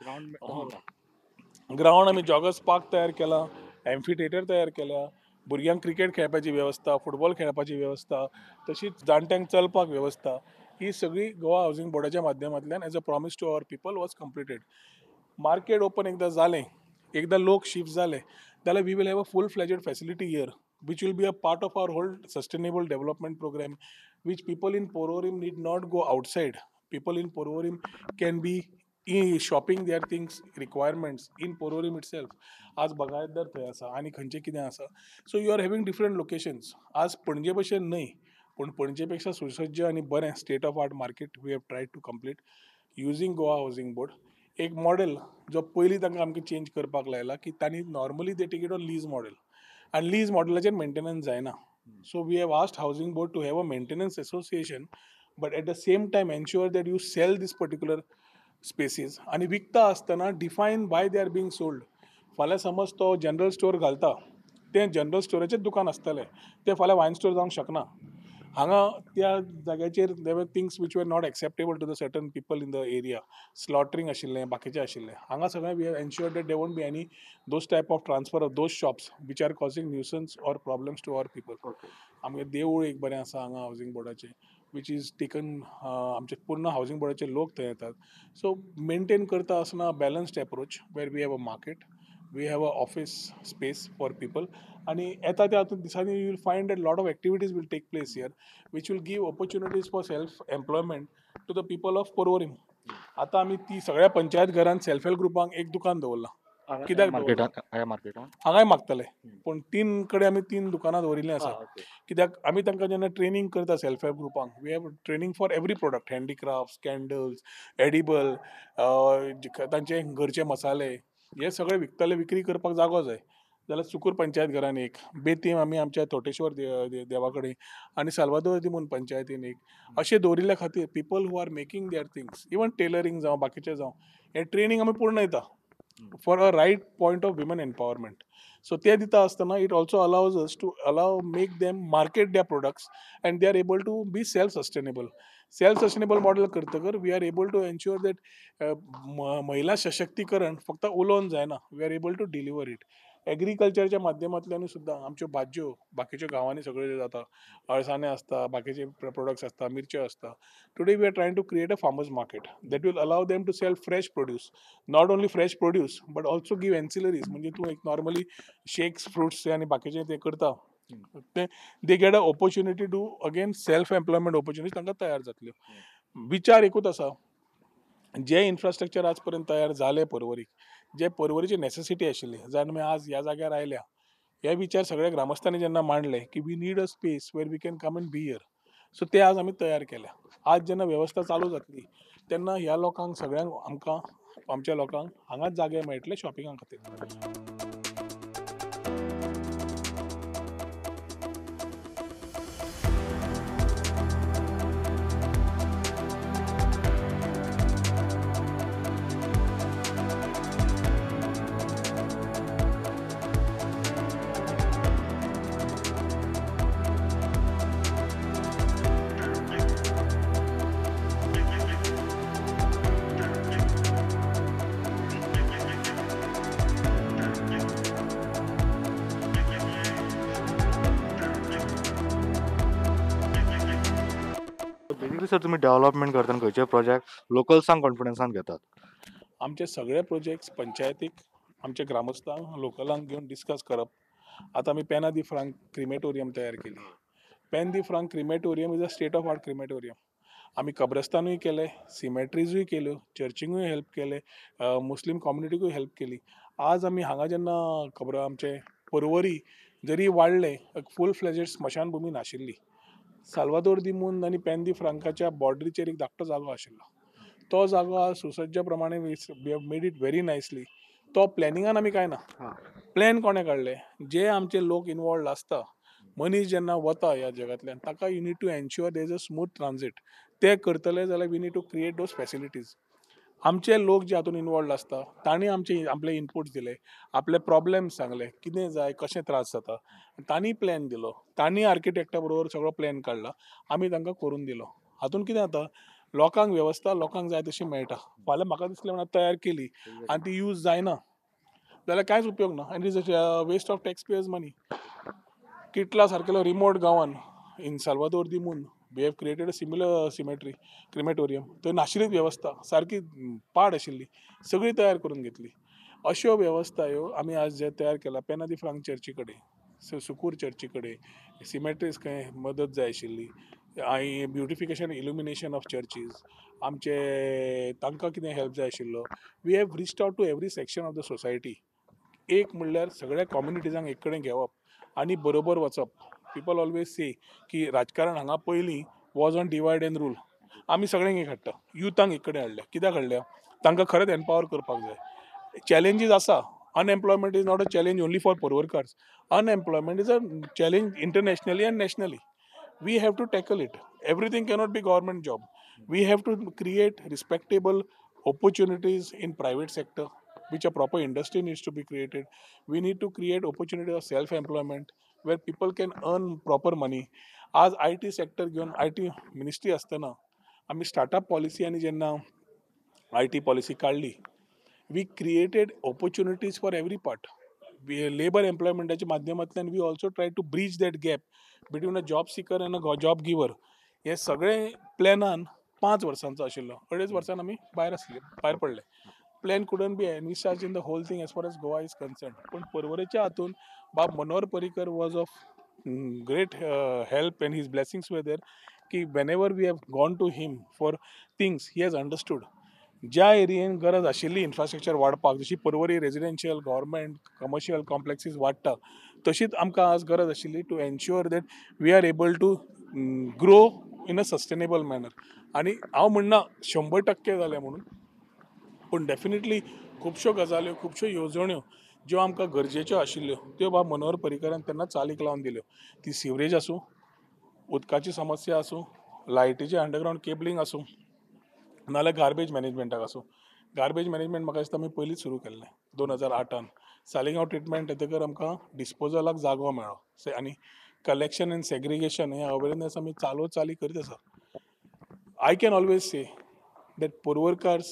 ग्रावंड आमी जॉगर्स पार्क तयार केला, एम्फी थिएटर तयार केल्या, भुरग्यांक क्रिकेट खेळपाची वेवस्था, फुटबॉल खेळपाची वेवस्था, तशीच जाणट्यांक चलपाक वेवस्था, ही सगळी गोवा हावसिंग बोर्डाच्या माध्यमांतल्यान as a promise to our people was completed. Market open एकदां जालें, एकदां लोक शिफ्ट जाले जाल्यार we will have a full fledged facility here which will be a part of our whole sustainable development program, which people in Porvorim need not go outside. People in Porvorim can be shopping their things requirements in Porvorim itself. आज बगायतदार थंय आसा आनी खंयचें कितें आसा. So you are having different locations. आज पणजे भशेन न्हय, पूण पणजे पेक्षा सुसज्ज आनी बरें state of art market we have tried to complete using Goa housing board. एक मॉडेल जो पयलीं तांकां आमकां चेंज करपाक लायला की तांणी normally they take it on lease model आनी लीज मॉडेलाचेर मेंटेनन्स जायना. So we have asked housing board to have a maintenance association, but at the same time ensure that you sell these particular spaces आनी विकता आसतना define why they R being sold. फाल्यां समज तो जनरल स्टोर घालता, तें जनरल स्टोराचेच दुकान आसतलें, तें फाल्यां वायन स्टोर जावंक शकना. हांगा त्या जाग्याचेर they were things which were not acceptable to the certain people in the area. Slaughtering आशिल्लें, बाकीचें आशिल्लें. हांगा सगळें we have ensured that they won't be any those type of transfer of those shops which are causing nuisance or problems to our people. आमगे देवूळ एक बरें आसा हांगा हावसिंग बोर्डाचें वीच इज टेकन, आमचे पूर्ण हावसिंग बोर्डाचे लोक थंय येतात. सो मेंटेन करता आसतना balanced approach where we have a market, we have a office space for people आनी येता त्या दिसांनी you will find that lot of activities will take place here which will give opportunities for self employment to the people of Porvorim. आतां आमी ती सगळ्या पंचायत घरांत सेल्फ हेल्प ग्रुपांक एक दुकान दवरलां. कित्याक मार्केटान हांगाय मागतले, पूण 3 कडेन आमी 3 दुकानां दवरिल्लीं आसा. कित्याक आमी तांकां जेन्ना ट्रेनींग करता सेल्फ हेल्प ग्रुपांक, we have training for every product, handicrafts, candles, edible, तांचे घरचे मसाले, हे सगळे विकतले विक्री करपाक जागो जाय जाल्यार सुकूर पंचायत घरान एक, बेतीम आमी आमच्या थोटेश्वर देवा कडेन आनी साल्वादोर दिमून पंचायतीन एक, अशें दवरिल्ल्या खातीर people who are making their things, even tailoring जावं बाकीचें जावं, हें ट्रेनींग आमी पूर्ण दिता for a right point of women empowerment. So ते दिता आसतना it also allows us to make them market their products and they are able to be self sustainable. Self sustainable model करतकर we are able to ensure that महिला सशक्तीकरण फक्त उलोवन जायना, we are able to deliver it. एग्रीकल्चरच्या माध्यमांतल्यानूय सुद्दां आमच्यो भाज्यो बाकीच्या गांवांनी सगळ्यो जाता, अळसांदे आसता, बाकीचे प्रोडक्ट्स आसता, मिरच्यो आसता. Today we are trying to create a farmers market that will allow them to sell fresh produce, not only fresh produce but also give ancillaries. म्हणजे तूं एक नॉर्मली शेक्स, फ्रुट्स आनी बाकीचें ते करता, they get a opportunity to again self employment opportunities तांकां तयार जातल्यो. विचार एकूच आसा, जे इन्फ्रास्ट्रक्चर आज पर्यंत तयार जाले पर्वरीक, जे पर्वरीची नेसेसिटी आशिल्ली, जावन आमी आज ह्या जाग्यार आयल्या, हे विचार सगळ्या ग्रामस्थांनी जेन्ना मांडले की we need a space where we can come and be here, so ते आज आमी तयार केल्या. आज जेन्ना वेवस्था चालू जातली तेन्ना ह्या लोकांक सगळ्यांक आमकां आमच्या लोकांक हांगाच जागे मेळटले शॉपिंगा खातीर. बेसिकली सर तुम्ही डेव्हलपमेंट करताना खंयचे प्रोजेक्ट लोकल्सांक कॉन्फिडन्सान घेतात? आमचे सगळे प्रोजेक्ट्स पंचायतीक आमच्या ग्रामस्थांक लोकलांक घेवन डिस्कस करप. आता आमी पेना दी फ्रांक क्रिमेटोरियम तयार केली. पेन दी फ्रांक crematorium is a state of art crematorium. आमी कब्रस्तानूय केले, सिमेट्रीजूय केल्यो, चर्चिंगूय हेल्प केले, मुस्लीम कम्युनिटीकूय हेल्प केली. आज आमी हांगा जेन्ना आमचे पर्वरी जरी वाडले, फूल फ्लेजेड स्मशानभूमी नाशिल्ली. साल्वादोर दी मुंद आनी पेन दी फ्रांकाच्या बॉर्डरीचेर एक धाकटो जागो आशिल्लो. तो जागो आज सुसज्ज प्रमाणे we have made it very nicely. तो प्लॅनिंगान आमी काय ना, प्लॅन कोणें काडले? जे आमचे लोक इनवॉल्ड आसता, मनीस जेन्ना वता ह्या जगांतल्यान, ताका you need to ensure there is a smooth transit. ते करतले जाल्यार we need to create those facilities. आमचे लोक जे हातून इनवॉल्ड आसता, तांणी आपले इनपुट्स दिले, आपले प्रॉब्लेम्स सांगले, कितें जाय, कशें त्रास जाता. तांणी प्लॅन दिलो, तांणी आर्किटेक्टा बरोबर सगळो प्लॅन काडला, आमी तांकां करून दिलो. हातून कितें जाता, लोकांक वेवस्था लोकांक जाय तशी मेळटा. फाल्यां म्हाका दिसलें म्हणून तयार केली आनी ती यूज जायना जाल्यार कांयच उपयोग ना, आनी is waste of tax payers money. Kitla सारकेलो रिमोट गांवान in Salvador do Mundo we have created a similar cemetery crematorium. थंय नाशिल्लीच वेवस्था, सारकी पाड आशिल्ली, सगळी तयार करून घेतली. अश्यो वेवस्था ह्यो आमी आज जे तयार केला पेना दी फ्रांक चर्ची कडेन, सुकूर चर्ची कडेन, सिमेट्रीज खंय मदत जाय आशिल्ली, ब्युटिफिकेशन इल्युमिनेशन ऑफ चर्चीज, आमचे तांकां कितें हेल्प जाय आशिल्लो. We have reached out to every section of the society. एक म्हणल्यार सगळ्या कम्युनिटीजांक एक कडेन घेवप आनी बरोबर वचप. पीपल ऑलवेज से की राजकारण हांगा पयलीं was on divide end rule. आमी सगळ्यांक एक हाडटा, युथांक एक कडेन हाडल्या. कित्याक हाडल्या? तांकां खरेंच एम्पावर करपाक जाय. चॅलेंजीस आसा. Unemployment is not a challenge only for पर्वरकार्स. Unemployment is a challenge internationally and nationally. We have to tackle it. Everything cannot be government job. We have to create respectable opportunities in private sector, which a proper industry needs to be created. We need to create opportunity of self-employment where people can earn proper money. आज IT sector घेऊन IT मिनिस्ट्री असताना आम्ही स्टार्टअप पॉलिसी आणि जेन्ना IT पॉलिसी काढली, we created opportunities for every part. Labour एम्प्लॉयमेंटाच्या माध्यमांतल्यान we also try to breach that gap between a job seeker and a job giver. हे सगळे प्लॅनान 5 वर्सांचो आशिल्लो. 2.5 वर्सान आमी भायर पडले. Plan couldn't be envisage in the whole thing as far as Goa is concern. पूण पर्वरेच्या हातून बाब Manohar Parrikar was of great help and his blessings वर देर की whenever we have gone to him for things he has understood. ज्या एरियेन गरज आशिल्ली इन्फ्रास्ट्रक्चर वाडपाक, जशी Porvorim residential government commercial complexes वाडटा, तशीच आमकां आज गरज आशिल्ली to ensure that we are able to grow in a sustainable manner. आनी हांव म्हणना 100% जालें म्हणून, पूण डेफिनेटली खुबश्यो गजाल्यो, खुबश्यो येवजण्यो ज्यो आमकां गरजेच्यो आशिल्ल्यो त्यो बाब मनोहर पर्रीकरान तेन्ना चालीक लावन दिल्यो. ती सिवरेज आसूं, उदकाची समस्या आसूं, लायटीचें अंडरग्रावंड केबलींग आसूं, नाल्यार गार्बेज मॅनेजमेंटाक आसूं. गार्बेज मॅनेजमेंट म्हाका दिसता आमी पयलींच सुरू केल्लें 2008. सालिगांव ट्रिटमेंट येतकर आमकां डिस्पोजलाक जागो मेळ्ळो आनी कलेक्शन एंड सेग्रिगेशन हे अवेरनेस आमी चाली करीत आसा. I can always say that Purvarkars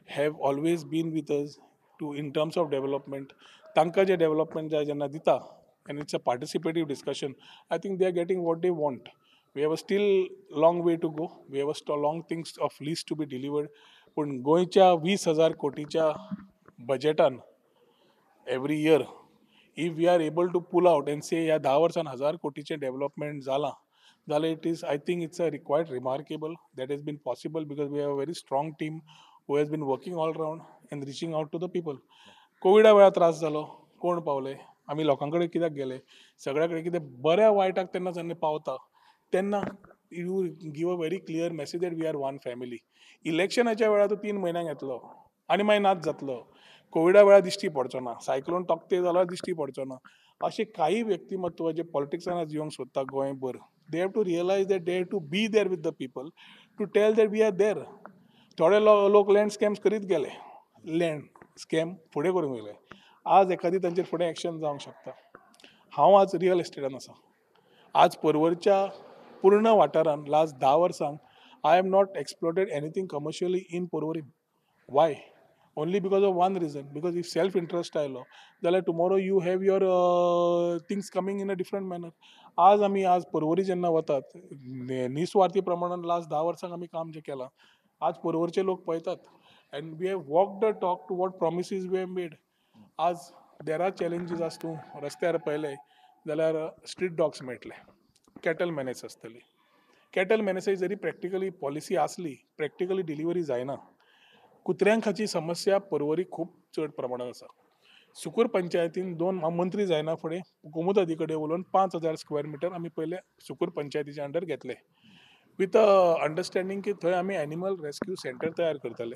have always been with us to in terms of development. तांकां जे डेव्हलपमेंट जाय जेन्ना दिता, and it's a participative discussion, I think they are getting what they want. We have a still long way to go. We have a long things of list to be delivered. पूण गोंयच्या 20,000 कोटीच्या बजेटान every year, if we are able to pull out and say ह्या 10 वर्सान 1000 कोटीचें डेव्हलपमेंट जालां, जाल्यार it is, I think it's a quite remarkable that has been possible because we have a very strong team who has been working all around and reaching out to the people. कोविडा वेळार त्रास जालो, कोण पावले, आमी लोकां कडेन कित्याक गेले, सगळ्या कडेन कितें बऱ्या वायटाक जेन्ना पावता तेन्ना you give a very clear message that we are one family. इलेक्शनाच्या वेळार तो 3 म्हयन्यांक येतलो आनी मागीर नाच जातलो. कोविडा वेळार दिश्टी पडचो ना, सायक्लोन तोक्ते जाल्यार दिश्टी पडचो ना. असे काही व्यक्तिमत्व जे पॉलिटिक्सान आज येवंक सोदता गोंयभर, they have to realise that they have to be there with the people to tell that we are there. थोडे लोक लँड स्कॅम्स करीत गेले, लँड स्कॅम फुडें करूंक गेले. आज एखादी तांचेर फुडें एक्शन जावंक शकता. हांव आज रियल एस्टेटान आसा. आज पर्वरच्या पूर्ण वाठारान लास्ट 10 वर्सांक I have not exploited anything commercially in Porvorim. Why? only because of one reason, because if self interest आयलो जाल्यार tomorrow you have your things coming in a different manner. आज पर्वरी जेन्ना वतात निस्वार्थी प्रमाणात लास्ट 10 वर्सांक आमी काम जें केलां, आज पर्वरचे लोक पळयतात and we have walked the talk to what promises we have made. आज there are challenges. आज तूं रस्त्यार पळयलें जाल्यार स्ट्रीट डॉग्स मेळटले, कॅटल मॅनेज आसतली. कॅटल मॅनेज जरी प्रॅक्टिकली पॉलिसी आसली, प्रॅक्टिकली डिलिव्हरी जायना. कुत्र्यांखाची समस्या पर्वरी खूप चड प्रमाणात आसा. सुकूर पंचायतीन दोन मंत्री जायना फुडें कुमुदादी कडेन उलोवन 5,000 स्क्वेअर मिटर आमी पयले सुकूर पंचायतीच्या अंडर घेतले, विथ अंडरस्टँडींग की थंय आमी एनिमल रेस्क्यू सेंटर तयार करतले.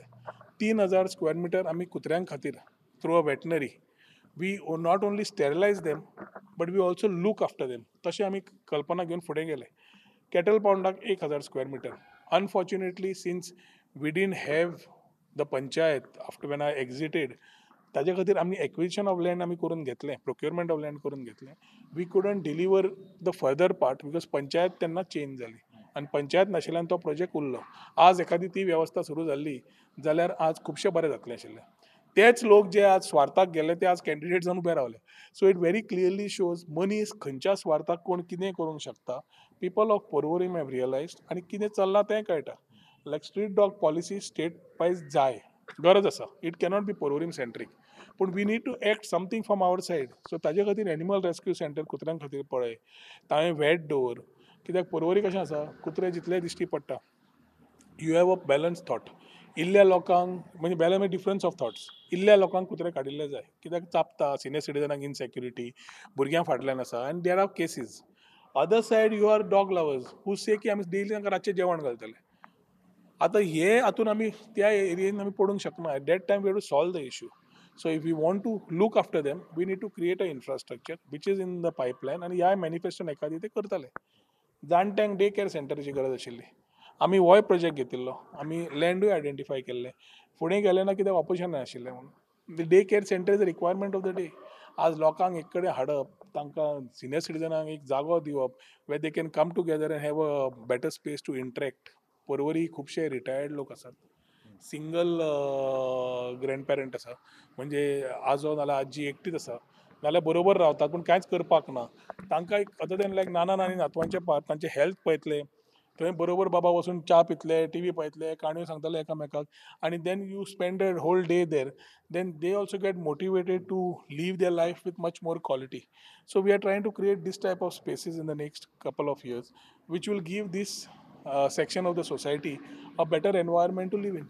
3,000 स्क्वेअर मिटर आमी कुत्र्यां खातीर through a veterinary we not only sterilise them but we also look after them. तशें आमी कल्पना घेवन फुडें गेले. कॅटल पावंडाक 1,000 square metre. Unfortunately since we didn't have the panchayat after when I exited, ताजे खातीर आमी एक्विजिशन ऑफ लँड आमी करून घेतलें, प्रोक्युरमेंट ऑफ लँड करून घेतलें. We couldn't deliver the further part because panchayat तेन्ना चेंज जाली आनी पंचायत नाशिल्ल्यान तो प्रोजेक्ट उरलो. आज एखादी ती वेवस्था सुरू जाल्ली जाल्यार आज खुबशें बरें जातलें आशिल्लें. तेच लोक जे आज स्वार्थाक गेले ते आज कॅन्डिडेट जावन उबे रावले. So it very clearly shows मनीस खंयच्या स्वार्थाक कोण कितें करूंक शकता. People of Porvorim have realised आनी कितें चल्लां तें कळटा. Like street dog policy state wise जाय, गरज आसा. It cannot be Porvorim centric, पूण we need to act something from our side. So ताजे खातीर एनिमल रेस्क्यू सेंटर कुत्र्यां खातीर पळय, तांवें वेट दवर. कित्याक पर्वरी कशें आसा, कुत्रे जितले दिश्टी पडटा you have a balance thought. इल्ल्या लोकांक म्हणजे बॅलन्स म्हणजे डिफरन्स ऑफ थॉट्स. इल्ल्या लोकांक कुत्रे काडिल्ले जाय, कित्याक चाबता, सिनियर सिटीजनांक इनसेक्युरिटी, भुरग्यां फाटल्यान आसा आनी there are cases. Other side you are dog lovers who say की आमी डेली तांकां रातचें जेवण घालतले. आतां हे हातून आमी त्या एरियेन आमी पडूंक शकना. At that time we have to solve the issue. So if we want to look after them we need to create a infrastructure which is in the pipeline. आनी ह्या मॅनिफेस्टोन एखादी ते करतले. जाणट्यांक डे केअर सेंटराची गरज आशिल्ली, आमी होय प्रोजेक्ट घेतिल्लो, आमी लँडूय आयडेंटिफाय केल्ले. फुडें गेले ना कित्याक ऑपोजिशन आशिल्लें म्हणून. The day care centre is a requirement of the day. आज लोकांक एक कडेन हाडप, तांकां सिनियर सिटीजनांक एक जागो दिवप way they can come together and have a better space to interact. Porvorim खुबशे रिटायर्ड लोक आसात, सिंगल ग्रँडपेरंट आसा, म्हणजे आजो नाल्यार आजी एकटीच आसा, नाल्यार बरोबर रावतात पूण कांयच करपाक ना. तांकां एक अदर दॅन लायक नाना नानी नातवांचे पार्ट तांचे हेल्थ पळयतले, थंय बरोबर बाबा वचून च्या पितले, टी व्ही पळयतले, काणयो सांगतले एकामेकाक, आनी then you spend a whole day there. Then they also get motivated to live their life with much more quality. So we are trying to create this type of spaces in the next couple of years which will give this section of the society a better environment to live in.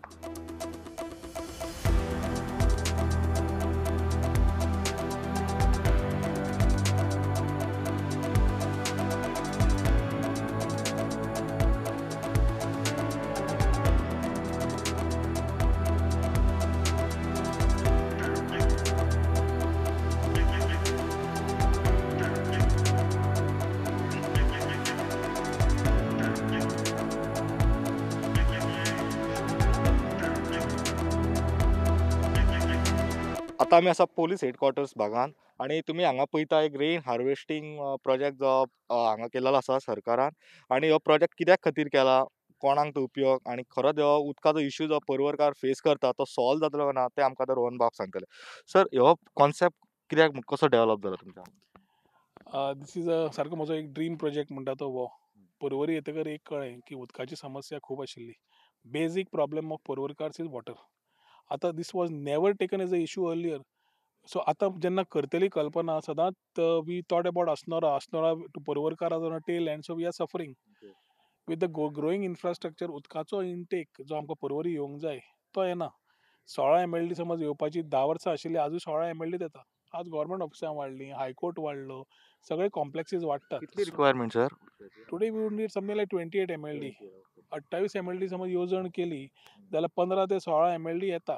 आता आमी आसा पोलीस हेडक्वॉर्टर्स भागान आणि तुम्ही हांगा पळयता एक रेन हार्वेस्टिंग प्रोजेक्ट जो हांगा केलेलो आसा सरकारान. आणि हो प्रोजेक्ट कित्याक खातीर केला, कोणाक तो उपयोग आणि खरोच हो उदकाचो इश्यू जो पर्वरकार फेस करता तो सॉल्व जातलो काय ना ते आमकां आतां रोहन बाब सांगतले. सर हो कॉन्सेप्ट कित्याक कसो डेव्हलप जाला तुमच्या? दिस इज अ सारको म्हजो एक ड्रीम प्रोजेक्ट म्हणटा तो हो. पर्वरी येतकर एक कळ्ळें की उदकाची समस्या खूब आशिल्ली. बेजीक प्रॉब्लेम ऑफ पर्वरकार्स इज वॉटर. आतां this was never taken as a issue earlier. So आतां जेन्ना करतली कल्पना सदांच we thought about Assonora to पर्वरकार on a tail end. So we are suffering with the growing infrastructure. उदकाचो इनटेक जो आमकां पर्वरी येवंक जाय तो येना. 16 MLD समज येवपाची 10 वर्सां आशिल्ली, आजूय 16 MLD येता. आज गव्हर्मेंट ऑफिसां वाडलीं, हायकोर्ट वाडलो, सगळे कॉम्प्लेक्सीस वाडटात. कितली requirement sir? Today we would need something like 28 MLD. 28 MLD समज येवजण केली जाल्यार 15 ते 16 MLD येता.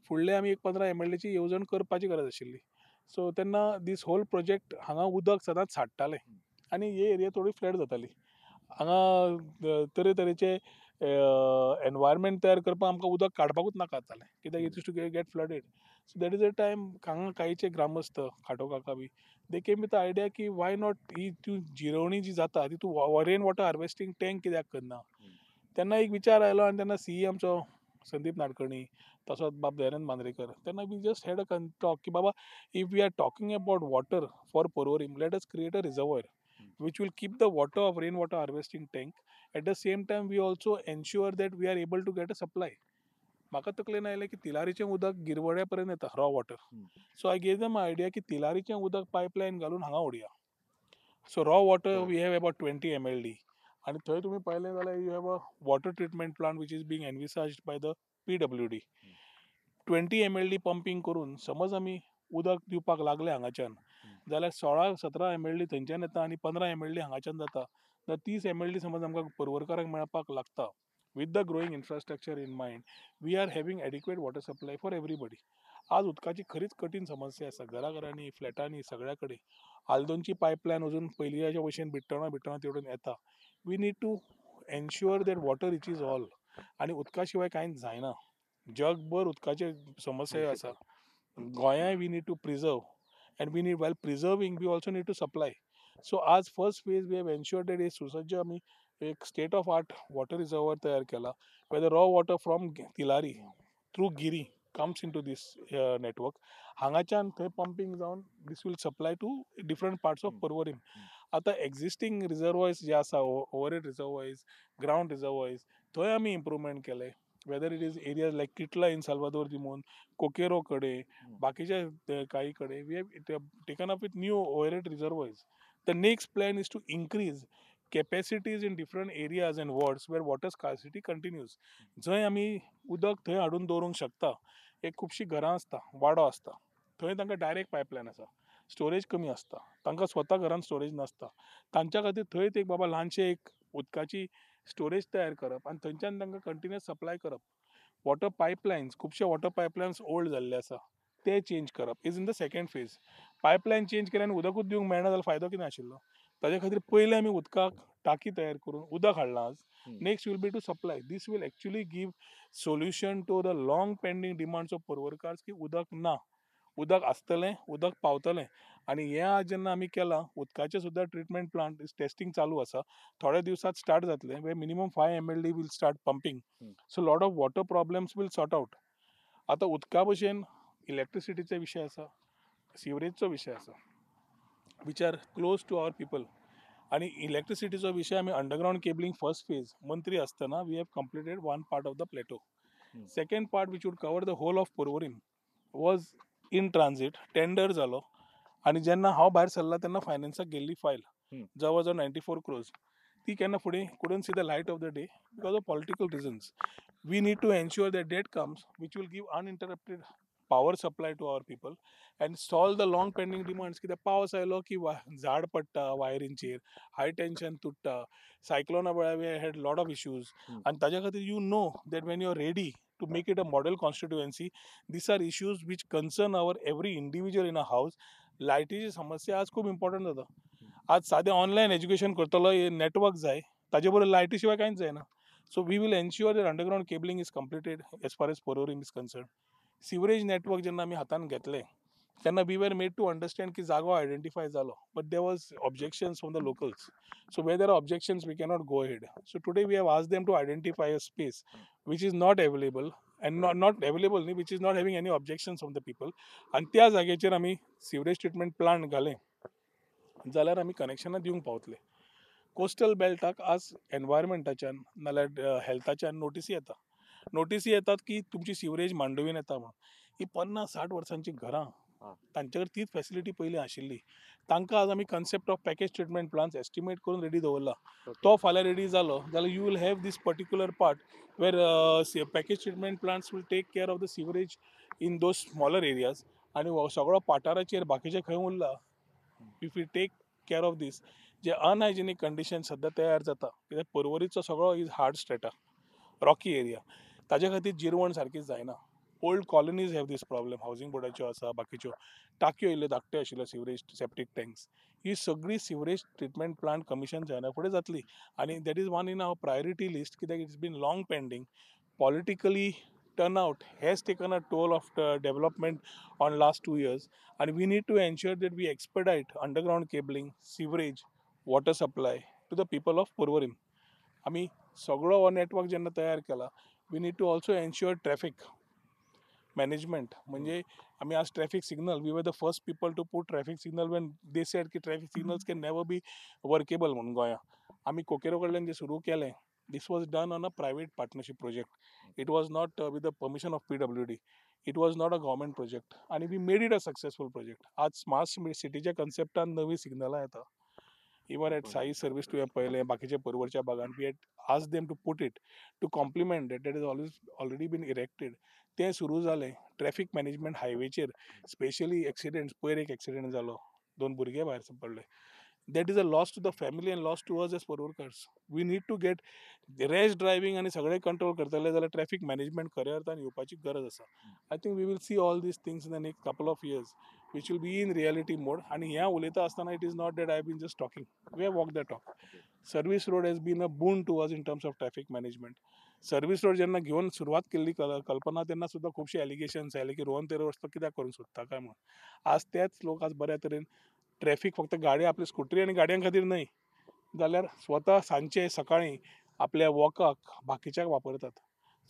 फुडले आमी एक 15 MLD ची येवजण करपाची गरज आशिल्ली. सो तेन्ना दीस होल प्रोजेक्ट हांगा उदक सदांच साठटालें आनी ही एरिया थोडी फ्लॅट जाताली. हांगा तरेतरेचे एनवायरमेंट तयार करपाक आमकां उदक काडपाकूच नाका जातालें, कित्याक it used to get flooded. So that is a time हांगा कांयचे ग्रामस्थ खाटो काका बी they came with the idea की वाय नॉट ही तूं जिरवणी जी जाता ती तूं रेन वॉटर हार्वेस्टींग टँक कित्याक करना. तेन्ना एक विचार आयलो आनी तेन्ना CE आमचो संदीप नाडकर्णी तसोच बाब दयानंद मांद्रेकर, तेन्ना we just had a talk की बाबा if we are talking about water for Porvorim, let us create a reservoir which will keep the water of rainwater harvesting tank. At the same time, we also ensure that we are able to get a supply. म्हाका तकलेन आयलें की तिलारीचें उदक गिरवड्या पर्यंत येता raw water. So I gave them idea की तिलारीचें उदक पायपलायन घालून हांगा उडया. So raw water we have about 20 mld आणि थंय तुमी पळयलें जाल्यार you have a water treatment plant which is being envisaged by the PWD. 20 mld pumping करून समज आमी उदक दिवपाक लागले हांगाच्यान जाल्यार 16-17 mld थंयच्यान येता आनी 15 mld हांगाच्यान जाता. जाल्यार 30 mld समज आमकां पर्वरकाराक मेळपाक लागता. With the growing infrastructure in mind we are having adequate water supply for everybody. आज उदकाची खरीच कठीण समस्या आसा घराघरांनी फ्लॅटांनी सगळ्या कडेन. आल्दोनची पायपलायन अजून पयलींच्या भशेन बिट्टोणा तेवढून येता. We need to ensure that water reaches all. आनी उदका शिवाय कांयच जायना. जगभर उदकाचे समस्या आसा. गोंयाय we need to preserve and we need, while preserving, we also need to supply. So as first phase we have ensured that एक सुसज्ज आम्ही एक state of art water reservoir तयार केला, where the raw water from Tilari through Giri comes into this network. हांगाच्यान थंय पंपिंग जावन this will supply to different parts of Porvorim. आता एक्झिस्टिंग रिजर्वॉयर्स जे आसा ओव्हरहेड रिजर्वॉयर्स, ग्राउंड रिजर्वॉयर्स, थंय आमी इम्प्रुवमेंट केले. Whether it is areas like किटला इन साल्वादोर दिमोन, कोकेरो कडे, बाकीच्या काही कडे we have taken up with new overhead reservoirs. The next plan is to increase capacities in different areas and wards where water scarcity continues. जंय आमी उदक थंय हाडून दवरूंक शकता. एक खुबशीं घरां आसता, वाडो आसता, थंय तांकां डायरेक्ट पायपलायन आसा, स्टोरेज कमी आसता, तांकां स्वता घरान स्टोरेज नासता. तांच्या खातीर थंयच एक बाबा ल्हानशें एक उदकाची स्टोरेज तयार करप आनी थंयच्यान तांकां कंटिन्युअस सप्लाय करप. वॉटर पायपलायन्स, खुबशे वॉटर पायपलायन्स ओल्ड जाल्ले आसा, ते चेंज करप is in the second phase. Pipeline change केल्यान उदकूच दिवंक मेळना जाल्यार फायदो कितें आशिल्लो. ताजे खातीर पयलीं आमी उदकाक टाकी तयार करून उदक हाडलां आज. Next will be to supply. This will actually give solution to the long pending demands of पर्वरकार्स की उदक ना, उदक आसतलें, उदक पावतलें. आनी हें आज जेन्ना आमी केलां, उदकाचें सुद्दां ट्रिटमेंट प्लांट टेस्टिंग चालू आसा. थोड्या दिवसात स्टार्ट जातलें, we minimum 5 mld will start pumping. So lot of water problems will sort out. आतां उदका भशेन इलेक्ट्रिसिटीचो विशय आसा, सिवरेजचो विशय आसा, which are close to our people. आणि इलेक्ट्रिसिटीचो विशय आमी अंडरग्राउंड केबलिंग फर्स्ट फेज मंत्री आसतना we have completed one part of the plateau. Second part which would cover the whole of Porvorim was in transit, tender जालो. आनी जेन्ना हांव भायर सरला तेन्ना फायनान्साक गेल्ली फायल जवळ जवळ 94 crores. ती केन्ना फुडें couldn't see the light of the day because of political reasons. We need to ensure that date comes which will give uninterrupted power supply to our people and solve the long pending demands. कित्याक पावस आयलो की झाड पडटा वायरींचेर, हाय टेन्शन तुट्टा, सायक्लोना वेळार we had lot of issues. आनी ताज्या खातीर you know that when you are ready to make it a model constituency, these are issues which concern our every individual in a house. लायटीची समस्या आज खूब इम्पॉर्टंट जाता. आज सादें ऑनलायन एज्युकेशन करतलो नेटवर्क जाय, ताजे बरोबर लायटी शिवाय कांयच जायना. So we will ensure that underground cabling is completed as far as Porvorim is concern. Sewerage network जेन्ना आमी हातान घेतले तेन्ना we were made to understand की जागो आयडेंटिफाय जालो, but there was objections from the locals. So where there are objections, we cannot go ahead. So today we have asked them to identify a space which is not available and not available, which is not having any objections from the people. आणि त्या जागेचेर आमी सिवरेज ट्रिटमेंट प्लांट घाले जाल्यार आमी कनेक्शनां दिवंक पावतले. कोस्टल बेल्टाक आज एनवायरमेंटाच्यान नाल्यार हेल्थाच्यान नोटीसी येतात की तुमची सिवरेज मांडवीन येता म्हणून. ही 50-60 वर्सांची घरां, तांचे कडेन तीच फॅसिलिटी पयलीं आशिल्ली. तांकां आज आमी concept of package treatment plants estimate करून रेडी दवरला. तो फाल्यां रेडी जालो जाल्यार you will have this particular part where package treatment plants will take care of the sewerage in those smaller areas. आनी हो सगळो पाठाराचेर बाकीचे खंय उरला, if we take care of this, जे अनहायजेनीक कंडिशन सद्या तयार जाता, कित्याक पर्वरीचो सगळो is hard strata, rocky area, ताजे खातीर जिरवण सारकी जायना. Old colonies have this problem, housing बोर्डाच्यो आसा, बाकीच्यो टाकयो इल्ल्यो धाकट्यो आशिल्ल्यो सिवरेज सेप्टीक टँक्स. ही सगळी सिवरेज ट्रिटमेंट प्लांट कमिशन जायना फुडें जातली. आनी that is one in our priority list, कित्याक it's been long pending. Politically turnout has taken a toll of the development on last 2 years, and we need to ensure that we expedite underground cabling, sewerage, water supply to the people of Porvorim. आमी सगळो हो नेटवर्क जेन्ना तयार केला, we need to also ensure traffic. Management म्हणजे आम्ही आज traffic signal we were the first people to put traffic signal when they said की traffic signals can never be workable म्हणून गोंया आम्ही कोकेरो कडल्यान जे सुरू केलें this was done on a private partnership project it was not with the permission of PWD it was not a government project and we made it a successful project आज स्मार्ट सिटीच्या कन्सेप्टान नवी सिग्नलां येता even at साई सर्विस तुवें पळयलें बाकीच्या परवरच्या भागान we had asked them to put it to complement that is already been erected तें सुरू जालें ट्रॅफिक मॅनेजमेंट हायवेचेर स्पेशली एक्सिडेंट्स पयर एक एक्सिडेंट जालो 2 भुरगे भायर पडले that is a loss to the family and loss to us as Porurkars. We need to get rash driving आणि सगळे कंट्रोल करतले जाल्यार ट्रॅफिक मॅनेजमेंट खऱ्या अर्थान येवपाची गरज आसा I think we will see all these things in the next couple of years which will be in reality mode आणि ह्या उलयता आसतना it is not that I been just talking we have walk the talk service road has been a boon to us in terms of traffic management service road जेन्ना घेवन सुरवात केल्ली कल्पना तेन्ना सुद्दां खुबशे एलिगेशन्स आयले की रोहन तेरो रस्तो कित्याक करूंक सोदता काय म्हणून आज तेच लोक आज बऱ्या तरेन ट्रॅफिक फक्त गाडी आपली स्कुटरी आणि गाडयां खातीर न्हय जाल्यार स्वता सांजचे सकाळीं आपल्या वॉकाक बाकीच्याक वापरतात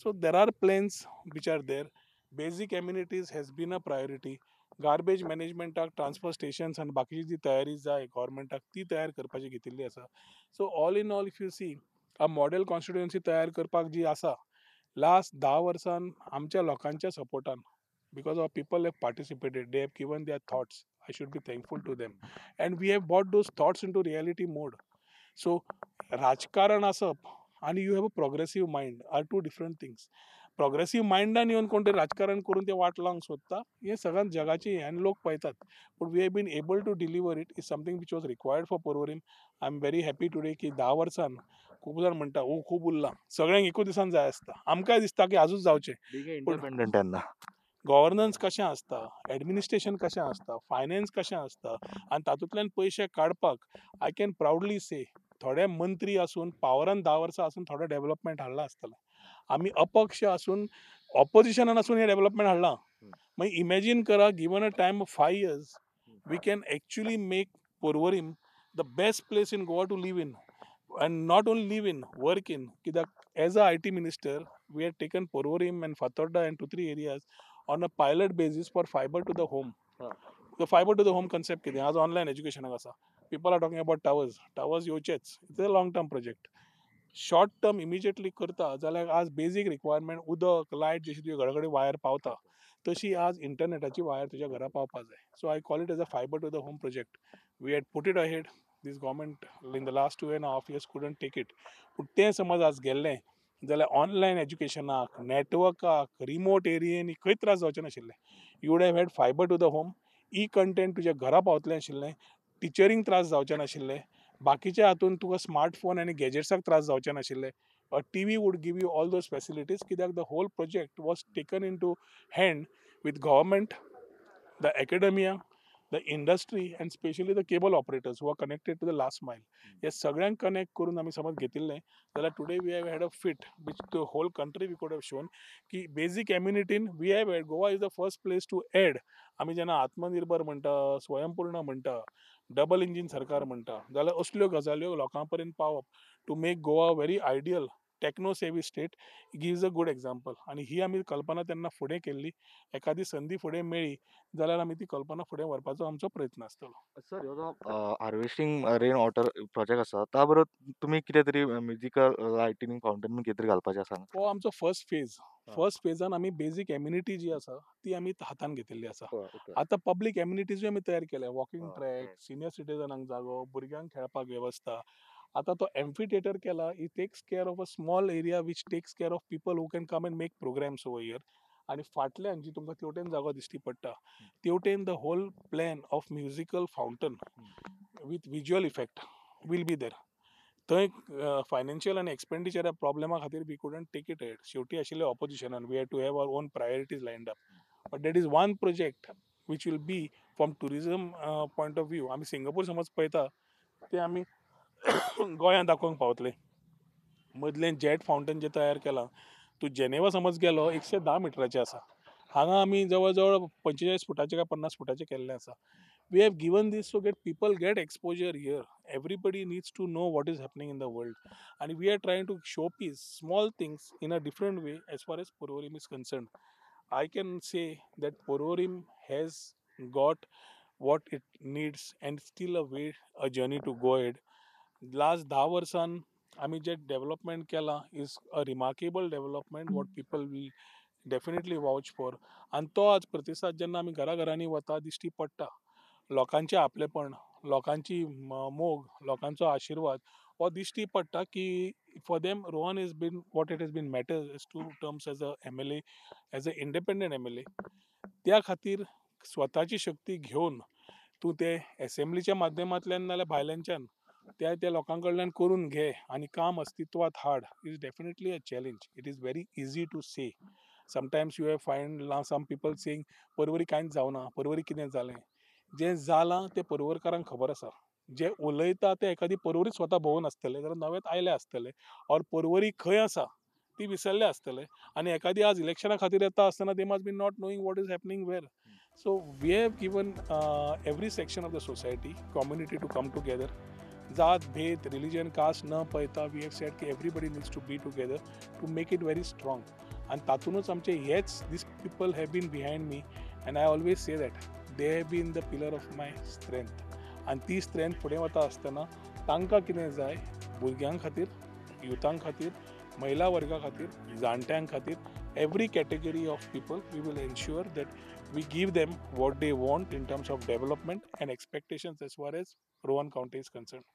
so there are plans which are their basic amenities has been a priority garbage मॅनेजमेंटाक ट्रान्सफर स्टेशन्स आनी बाकीची जी तयारी जाय गव्हर्मेंटाक ती तयार करपाची घेतिल्ली आसा so all in all if you see a model constituency तयार करपाक जी आसा लास्ट 10 वर्सान आमच्या लोकांच्या सपोर्टान because our people have participated they have given their thoughts I should be thankful to them and we have brought those thoughts into reality mode so राजकारण आसप आणि you have a progressive mind are two different things progressive मायंडान येवन कोण तरी राजकारण करून ते वाट लावंक सोदता हे सगळ्यात जगाची आनी लोक पळयतात पूण we have been able to deliver it is something which was required for Porvorim I am very happy today की 10 वर्सान खूब जाण म्हणटा खूब उरलां सगळ्यांक एकूच दिसान जाय आसता आमकांय दिसता की आजूच जावचें पूण इंडिपेंडंट त्यांना गव्हर्नन्स कशें आसता एडमिनिस्ट्रेशन कशें आसता फायनान्स कशें आसता आनी तातूंतल्यान पयशे काडपाक आय कॅन प्रावडली से थोडे मंत्री आसून पावरान 10 वर्सां आसून थोडे डेव्हलपमेंट हाडलां आसतलें आमी अपक्ष आसून ऑपोजिशनान आसून हे डेव्हलपमेंट हाडलां मागीर इमॅजीन करा given a time of 5 years we can actually make Porvorim the best place in Goa to live in and not only live in, work in. As a IT minister, we had taken Porvorim and Fatorda and 2-3 areas on a pilot basis for fiber to the home. The fiber to the home concept कितें आज online education आसा. People are talking about towers. Towers येवचेच. It's a long term project. Short term immediately करता जाल्यार आज बेजीक रिक्वायरमेंट उदक लायट जशी तुज्या घरा कडेन वायर पावता तशी आज इंटरनेटाची वायर तुज्या घरा पावपाक जाय so I call it as a fibre to the home project we had put it ahead this government in the last 2.5 years couldn't take it पूण तें समज आज गेल्लें जाल्यार ऑनलायन एज्युकेशनाक नेटवर्काक रिमोट एरियेनी खंय त्रास जावचे नाशिल्ले you would have had fibre to the home e content तुज्या घरा पावतलें आशिल्लें टिचरींक त्रास जावचे नाशिल्ले बाकीच्या हातून तुका स्मार्टफोन आनी गॅजेट्साक त्रास जावचे नाशिल्ले a TV would give you all those facilities कित्याक the whole project was taken in to hand with government the academia the industry and specially the cable operators who are connected to the last mile हे सगळ्यांक कनेक्ट करून आमी समज घेतिल्लें जाल्यार today we have had a fit which the whole country we could have shown की बेजीक एम्युनिटीन we have had Goa is the first place to add आमी जेन्ना आत्मनिर्भर म्हणटा स्वयंपूर्ण म्हणटा डबल इंजीन सरकार म्हणटा जाल्यार असल्यो गजाल्यो लोकां पर्यंत पावप to make Goa very ideal techno savvy state gives a good example आनी ही आमी कल्पना तेन्ना फुडें केल्ली एखादी संदी फुडें मेळ्ळी जाल्यार आमी ती कल्पना फुडें व्हरपाचो आमचो प्रयत्न आसतलो सर ह्यो जो हार्वेस्टिंग रेन वॉटर प्रोजेक्ट आसा त्या बरोबर तुम्ही कितें तरी म्युजिकल लायटिनींग फावंटेन कितें तरी घालपाचें आसा हो आमचो फर्स्ट फेजान आमी बेजीक एम्युनिटी जी आसा ती आमी हातान घेतिल्ली आसा आतां पब्लीक एम्युनिटीजूय आमी तयार केल्या वॉकिंग ट्रॅक सिनियर सिटीजनांक जागो भुरग्यांक खेळपाक वेवस्था आतां तो एम्फी थिएटर केला it takes care of a small area which takes care of people who can come and make programmes over here आनी फाटल्यान जी तुमकां तेवटेन जागो दिश्टी पडटा तेवटेन the whole plan of musical fountain with visual effect will be there थंय फायनान्शियल आनी एक्सपेंडिचर प्रॉब्लेमा खातीर we couldn't take it ahead शेवटी आशिल्ले ऑपोजिशनान we had to have our own priorities लायन्ड up but that is one project which will be from tourism point of view आमी सिंगापूर समज पळयता ते आमी गोंयांत दाखोवंक पावतले मदलें जेट फावंटन जें तयार केलां तूं जेनेवा समज गेलो 110 मिटराचें आसा हांगा आमी जवळ जवळ 45 फुटाचें काय 50 फुटाचें केल्लें आसा we have given this so that people get exposure here everybody needs to know what is happening in the world and we are trying to showpiece small things in a different way as far as Porvorim is concerned I can say that Porvorim has got what it needs and still a journey to go ahead. Last 10 वर्षान आम्ही जे डेव्हलपमेंट केला is a remarkable development what people will definitely vouch for. आणि तो आज प्रतिसाद जेन्ना आमी घराघरांनी वता दिश्टी पडटा. लोकांचे आपलेपण, लोकांची मोग, लोकांचो आशिर्वाद हो दिश्टी पडटा की for them Rohan is been what it is been matter is two terms as a MLA, as a independent MLA. त्या खातीर स्वताची शक्ती घेवन तूं ते असेंब्लीच्या माध्यमांतल्यान नाल्यार भायल्यांच्यान त्या लोकां कडल्यान करून घे आनी काम अस्तित्वात हाड is definitely a challenge. It is very easy to say. Sometimes you have find some people saying Porvorim कांयच जावना, परवरी कितें जालें. जें जालां तें परवरकारांक खबर आसा. जे उलयता ते एखादी परवरी स्वता भोंवून आसतले जाल्यार नवेच आयले आसतले ऑर परवरी खंय आसा ती विसरले आसतले आनी एखादी आज इलेक्शना खातीर येता आसतना they must be not knowing what is happening where. So we have given every section of the society community to come together. जात भेद रिलीजन कास्ट न पळयता वी हॅव सेड की everybody needs to be together to make it very strong. आनी तातूंतच आमचे हेच these people have been behind me and I always say that they have been the pillar of my strength. आनी ती स्ट्रेंथ फुडें वता आसतना तांकां कितें जाय भुरग्यां खातीर, युथां खातीर, महिला वर्गा खातीर, जाणट्यां खातीर, every category of people, we will ensure that we give them what they want in terms of development and expectations as far as Rohan County is concerned.